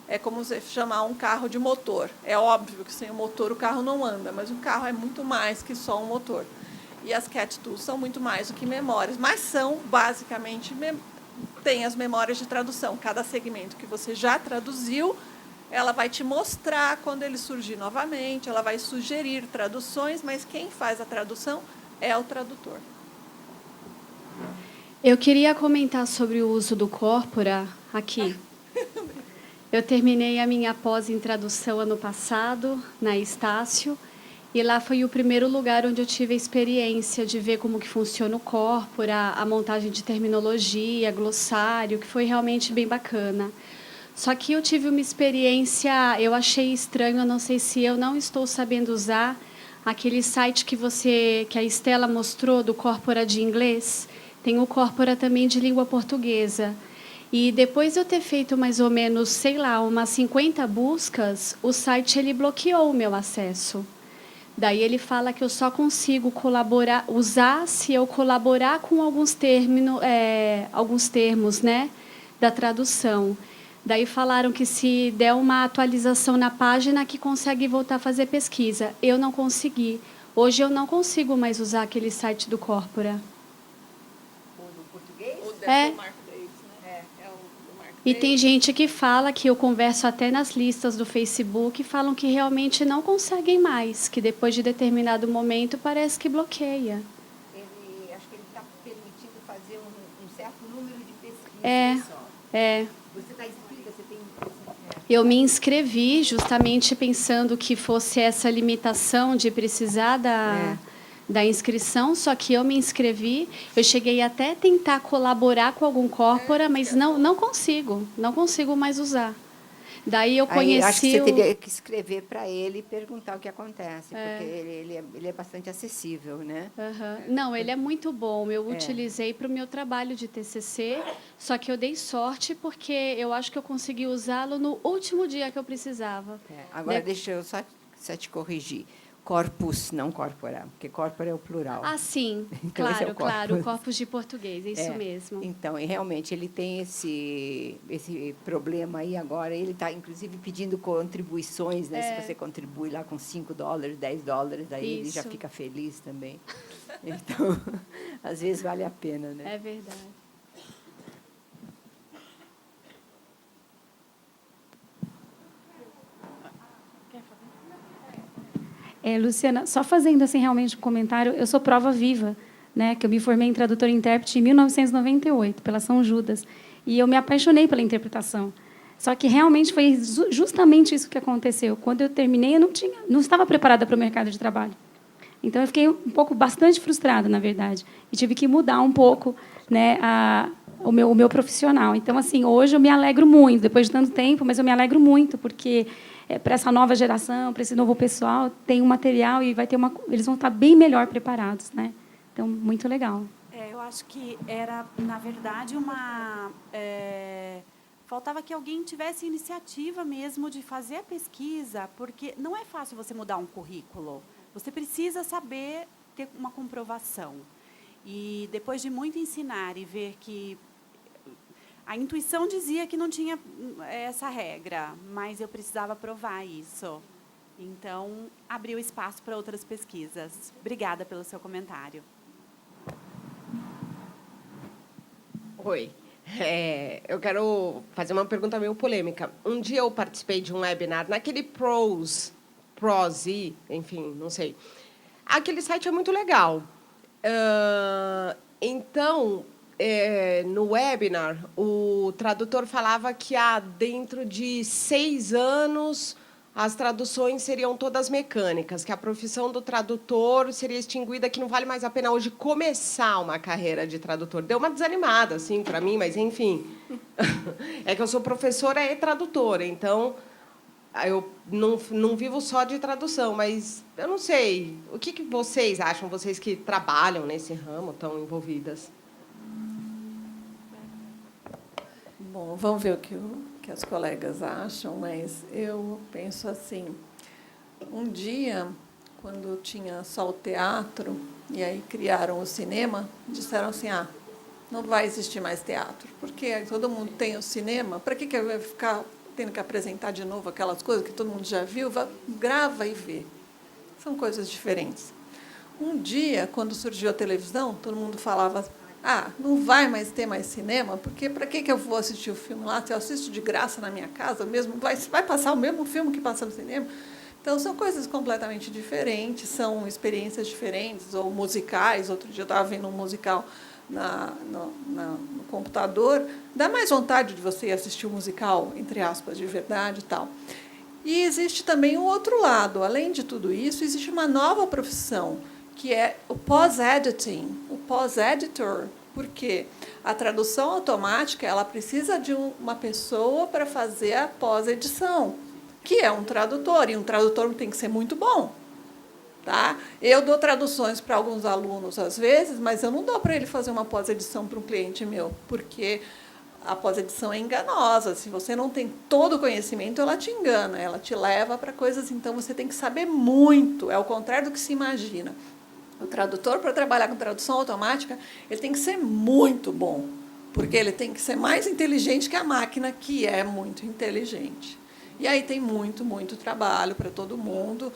É como você chamar um carro de motor. É óbvio que sem o motor o carro não anda, mas o carro é muito mais que só um motor. E as Cat Tools são muito mais do que memórias, mas são, basicamente, tem as memórias de tradução. Cada segmento que você já traduziu, ela vai te mostrar quando ele surgir novamente, ela vai sugerir traduções, mas quem faz a tradução é o tradutor. Eu queria comentar sobre o uso do Corpora aqui. Eu terminei a minha pós em tradução ano passado, na Estácio, e lá foi o primeiro lugar onde eu tive a experiência de ver como que funciona o Corpora, a montagem de terminologia, glossário, que foi realmente bem bacana. Só que eu tive uma experiência, eu achei estranho, eu não sei se eu não estou sabendo usar aquele site que a Estela mostrou do Corpora de inglês. Tem o Corpora também de língua portuguesa. E depois de eu ter feito mais ou menos, sei lá, umas 50 buscas, o site ele bloqueou o meu acesso. Daí ele fala que eu só consigo usar se eu colaborar com alguns termos, né, da tradução. Daí falaram que se der uma atualização na página que consegue voltar a fazer pesquisa. Eu não consegui. Hoje eu não consigo mais usar aquele site do Corpora. Ou no português? E tem gente que fala, que eu converso até nas listas do Facebook, falam que realmente não conseguem mais, que depois de determinado momento parece que bloqueia. Acho que ele está permitindo fazer um certo número de pesquisas só. Você está inscrita? Você tem... Eu me inscrevi justamente pensando que fosse essa limitação de precisar da inscrição, só que eu me inscrevi, eu cheguei até a tentar colaborar com algum Corpora, mas não consigo mais usar. Daí eu conheci... Acho que você teria que escrever para ele e perguntar o que acontece, porque ele é bastante acessível, né? Não, ele é muito bom. Eu utilizei para o meu trabalho de TCC, só que eu dei sorte porque eu acho que eu consegui usá-lo no último dia que eu precisava. Agora, deixa eu só te corrigir. Corpus, não corpora, porque corpora é o plural. Ah, sim, então, claro, o corpus de português, é isso mesmo. Então, e realmente, ele tem esse problema aí agora, ele está, inclusive, pedindo contribuições, né? Se você contribui lá com $5, $10, aí ele já fica feliz também. Então, às vezes, vale a pena, né? É verdade. Luciana, só fazendo assim realmente um comentário, eu sou prova viva né, que eu me formei em tradutora e intérprete em 1998, pela São Judas. E eu me apaixonei pela interpretação. Só que realmente foi justamente isso que aconteceu. Quando eu terminei, eu não estava preparada para o mercado de trabalho. Então, eu fiquei bastante frustrada, na verdade, e tive que mudar um pouco, né, o meu profissional. Então, assim, hoje eu me alegro muito, depois de tanto tempo, mas eu me alegro muito, porque para essa nova geração, para esse novo pessoal, tem um material e eles vão estar bem melhor preparados, né? Então, muito legal. Eu acho que era, na verdade, faltava que alguém tivesse iniciativa mesmo de fazer a pesquisa, porque não é fácil você mudar um currículo. Você precisa saber ter uma comprovação. E, depois de muito ensinar e ver que a intuição dizia que não tinha essa regra, mas eu precisava provar isso. Então, abriu espaço para outras pesquisas. Obrigada pelo seu comentário. Oi. Eu quero fazer uma pergunta meio polêmica. Um dia eu participei de um webinar naquele Prozee, enfim, não sei. Aquele site é muito legal. Então, no webinar, o tradutor falava que dentro de 6 anos as traduções seriam todas mecânicas, que a profissão do tradutor seria extinguida, que não vale mais a pena hoje começar uma carreira de tradutor. Deu uma desanimada, assim, para mim, mas, enfim. É que eu sou professora e tradutora, então eu não vivo só de tradução, mas eu não sei. O que vocês acham, vocês que trabalham nesse ramo, estão envolvidas? Bom, vamos ver o que as colegas acham, mas eu penso assim, um dia, quando tinha só o teatro, e aí criaram o cinema, disseram assim, não vai existir mais teatro, porque todo mundo tem o cinema, para que vai ficar tendo que apresentar de novo aquelas coisas que todo mundo já viu? Grava e vê. São coisas diferentes. Um dia, quando surgiu a televisão, todo mundo falava, não vai mais ter mais cinema, porque para que eu vou assistir o filme lá? Se eu assisto de graça na minha casa, mesmo vai passar o mesmo filme que passa no cinema? Então, são coisas completamente diferentes, são experiências diferentes, ou musicais. Outro dia eu estava vendo um musical no computador, dá mais vontade de você assistir um musical, entre aspas, de verdade e tal. E existe também um outro lado. Além de tudo isso, existe uma nova profissão, que é o pós-editing, o pós-editor, porque a tradução automática ela precisa de uma pessoa para fazer a pós-edição, que é um tradutor, e um tradutor tem que ser muito bom. Tá? Eu dou traduções para alguns alunos, às vezes, mas eu não dou para ele fazer uma pós-edição para um cliente meu, porque a pós-edição é enganosa. Se você não tem todo o conhecimento, ela te engana, ela te leva para coisas, então você tem que saber muito, é o contrário do que se imagina. O tradutor, para trabalhar com tradução automática, ele tem que ser muito bom, porque ele tem que ser mais inteligente que a máquina, que é muito inteligente. E aí tem muito, muito trabalho para todo mundo.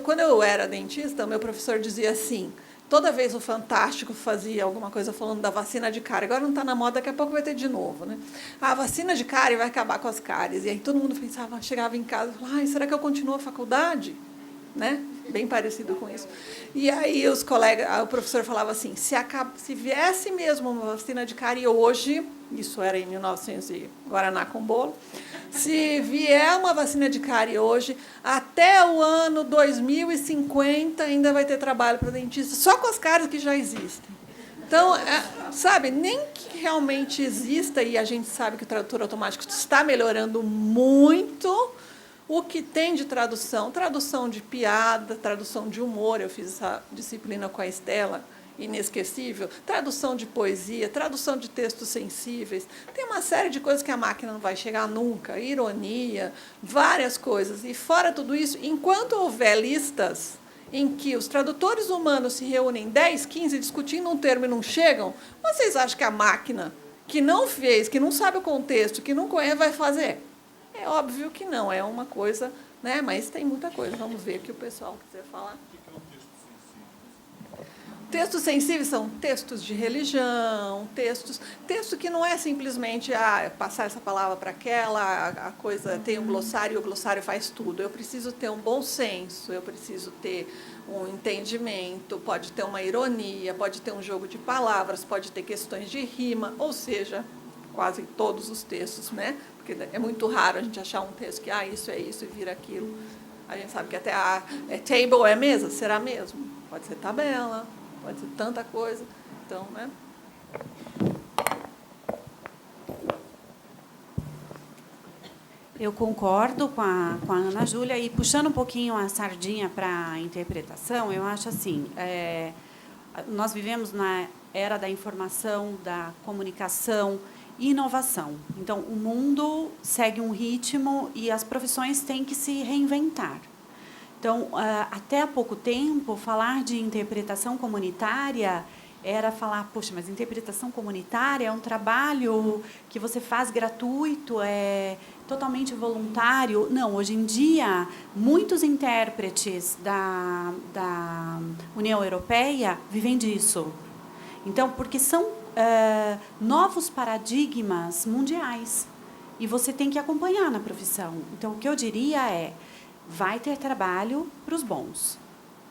Quando eu era dentista, meu professor dizia assim, toda vez o Fantástico fazia alguma coisa falando da vacina de cárie, agora não está na moda, daqui a pouco vai ter de novo, né? A vacina de cárie vai acabar com as cáries. E aí todo mundo pensava, chegava em casa e falava, será que eu continuo a faculdade? Né? Bem parecido com isso. E aí os colegas, o professor falava assim, se viesse mesmo uma vacina de cárie hoje, isso era em 1900 e Guaraná com bolo, se vier uma vacina de cárie hoje, até o ano 2050 ainda vai ter trabalho para dentista, só com as cáries que já existem. Então, sabe, nem que realmente exista, e a gente sabe que o tradutor automático está melhorando muito, o que tem de tradução de piada, tradução de humor, eu fiz essa disciplina com a Estela, inesquecível, tradução de poesia, tradução de textos sensíveis, tem uma série de coisas que a máquina não vai chegar nunca, ironia, várias coisas. E fora tudo isso, enquanto houver listas em que os tradutores humanos se reúnem 10, 15 discutindo um termo e não chegam, vocês acham que a máquina, que não fez, que não sabe o contexto, que não conhece, vai fazer? É óbvio que não, é uma coisa, né? Mas tem muita coisa. Vamos ver o que o pessoal quiser falar. Textos sensíveis são textos de religião, texto que não é simplesmente passar essa palavra para aquela, a coisa tem um glossário e o glossário faz tudo. Eu preciso ter um bom senso, eu preciso ter um entendimento, pode ter uma ironia, pode ter um jogo de palavras, pode ter questões de rima, ou seja, quase todos os textos, né? Porque é muito raro a gente achar um texto que isso é isso e vira aquilo. A gente sabe que até table é mesa, será mesmo? Pode ser tabela. Pode ser tanta coisa. Então, né? Eu concordo com a Ana Júlia, e puxando um pouquinho a sardinha para a interpretação, eu acho assim, nós vivemos na era da informação, da comunicação e inovação. Então, o mundo segue um ritmo e as profissões têm que se reinventar. Então, até há pouco tempo, falar de interpretação comunitária era falar, poxa, mas interpretação comunitária é um trabalho que você faz gratuito, é totalmente voluntário. Não, hoje em dia, muitos intérpretes da União Europeia vivem disso. Então, porque são novos paradigmas mundiais, e você tem que acompanhar na profissão. Então, o que eu diria é, vai ter trabalho para os bons.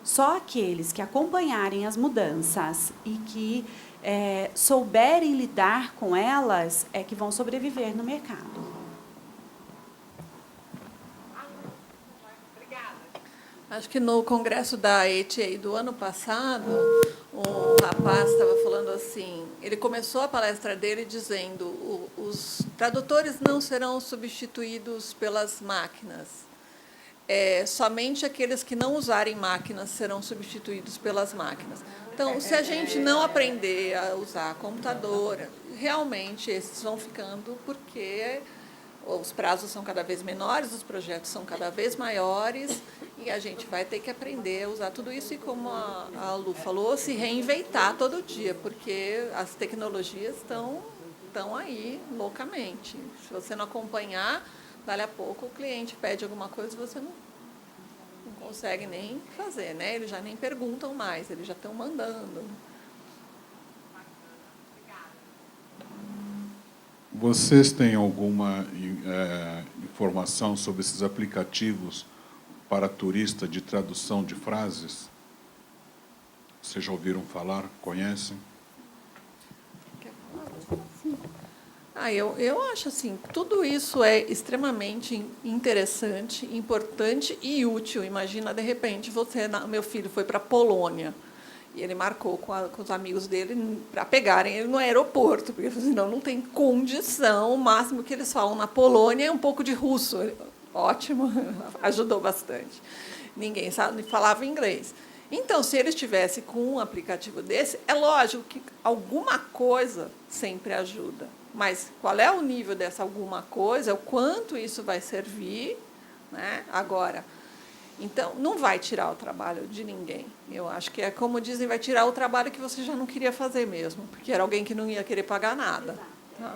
Só aqueles que acompanharem as mudanças e que souberem lidar com elas é que vão sobreviver no mercado. Acho que no congresso da ATA do ano passado, um rapaz estava falando assim, ele começou a palestra dele dizendo, os tradutores não serão substituídos pelas máquinas. Somente aqueles que não usarem máquinas serão substituídos pelas máquinas. Então, se a gente não aprender a usar computador, realmente esses vão ficando, porque os prazos são cada vez menores, os projetos são cada vez maiores, e a gente vai ter que aprender a usar tudo isso, e como a Lu falou, se reinventar todo dia, porque as tecnologias estão aí loucamente. Se você não acompanhar, dali a pouco o cliente pede alguma coisa e você não consegue nem fazer, né? Eles já nem perguntam mais, eles já estão mandando. Vocês têm alguma informação sobre esses aplicativos para turista de tradução de frases? Vocês já ouviram falar? Conhecem? Eu acho assim, tudo isso é extremamente interessante, importante e útil. Imagina, de repente, meu filho foi para a Polônia e ele marcou com os amigos dele para pegarem ele no aeroporto, porque senão não tem condição. O máximo que eles falam na Polônia é um pouco de russo. Ótimo, ajudou bastante. Ninguém falava inglês. Então, se ele estivesse com um aplicativo desse, é lógico que alguma coisa sempre ajuda. Mas qual é o nível dessa alguma coisa, o quanto isso vai servir, né? Agora, então, não vai tirar o trabalho de ninguém. Eu acho que como dizem, vai tirar o trabalho que você já não queria fazer mesmo, porque era alguém que não ia querer pagar nada. Tá?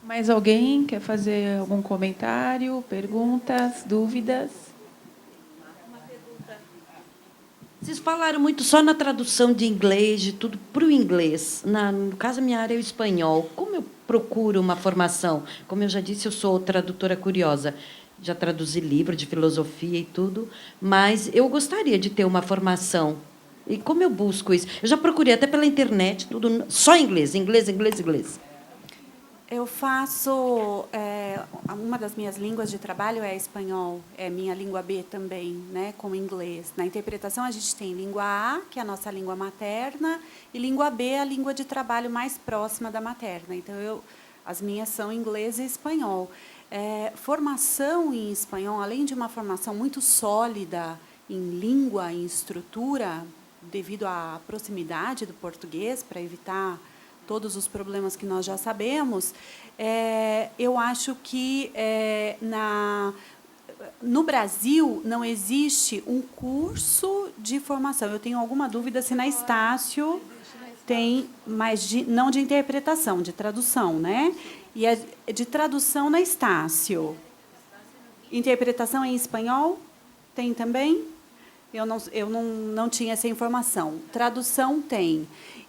Mais alguém quer fazer algum comentário, perguntas, dúvidas? Vocês falaram muito só na tradução de inglês, de tudo para o inglês. No caso, a minha área é o espanhol. Como eu procuro uma formação? Como eu já disse, eu sou tradutora curiosa. Já traduzi livro de filosofia e tudo, mas eu gostaria de ter uma formação. E como eu busco isso? Eu já procurei até pela internet, tudo só inglês, inglês, inglês, inglês. Eu faço... uma das minhas línguas de trabalho é espanhol, é minha língua B também, né, como inglês. Na interpretação, a gente tem língua A, que é a nossa língua materna, e língua B, a língua de trabalho mais próxima da materna. Então, as minhas são inglês e espanhol. Formação em espanhol, além de uma formação muito sólida em língua e estrutura, devido à proximidade do português, para evitar todos os problemas que nós já sabemos, eu acho que no Brasil não existe um curso de formação. Eu tenho alguma dúvida se na Estácio tem, mas não de interpretação, de tradução, né? E a de tradução na Estácio. Interpretação em espanhol? Tem também? Eu não tinha essa informação. Tradução tem.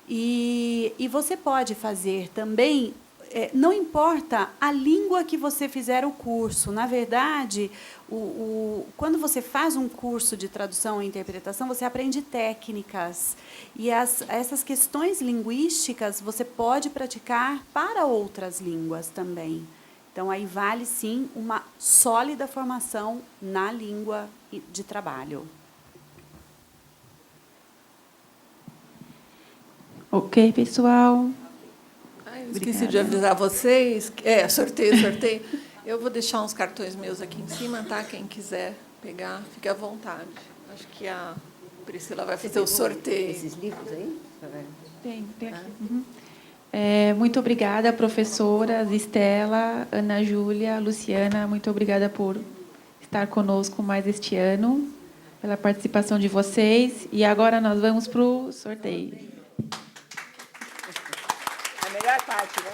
E você pode fazer também, não importa a língua que você fizer o curso. Na verdade, quando você faz um curso de tradução e interpretação, você aprende técnicas. E essas questões linguísticas você pode praticar para outras línguas também. Então, aí vale, sim, uma sólida formação na língua de trabalho. Ok, pessoal. Eu esqueci de avisar vocês. Sorteio. Eu vou deixar uns cartões meus aqui em cima, tá? Quem quiser pegar, fique à vontade. Acho que a Priscila vai fazer o sorteio. Esses livros aí? Tem aqui. Uhum. Muito obrigada, professoras Estela, Ana Júlia, Luciana. Muito obrigada por estar conosco mais este ano, pela participação de vocês. E agora nós vamos para o sorteio. A melhor parte, né?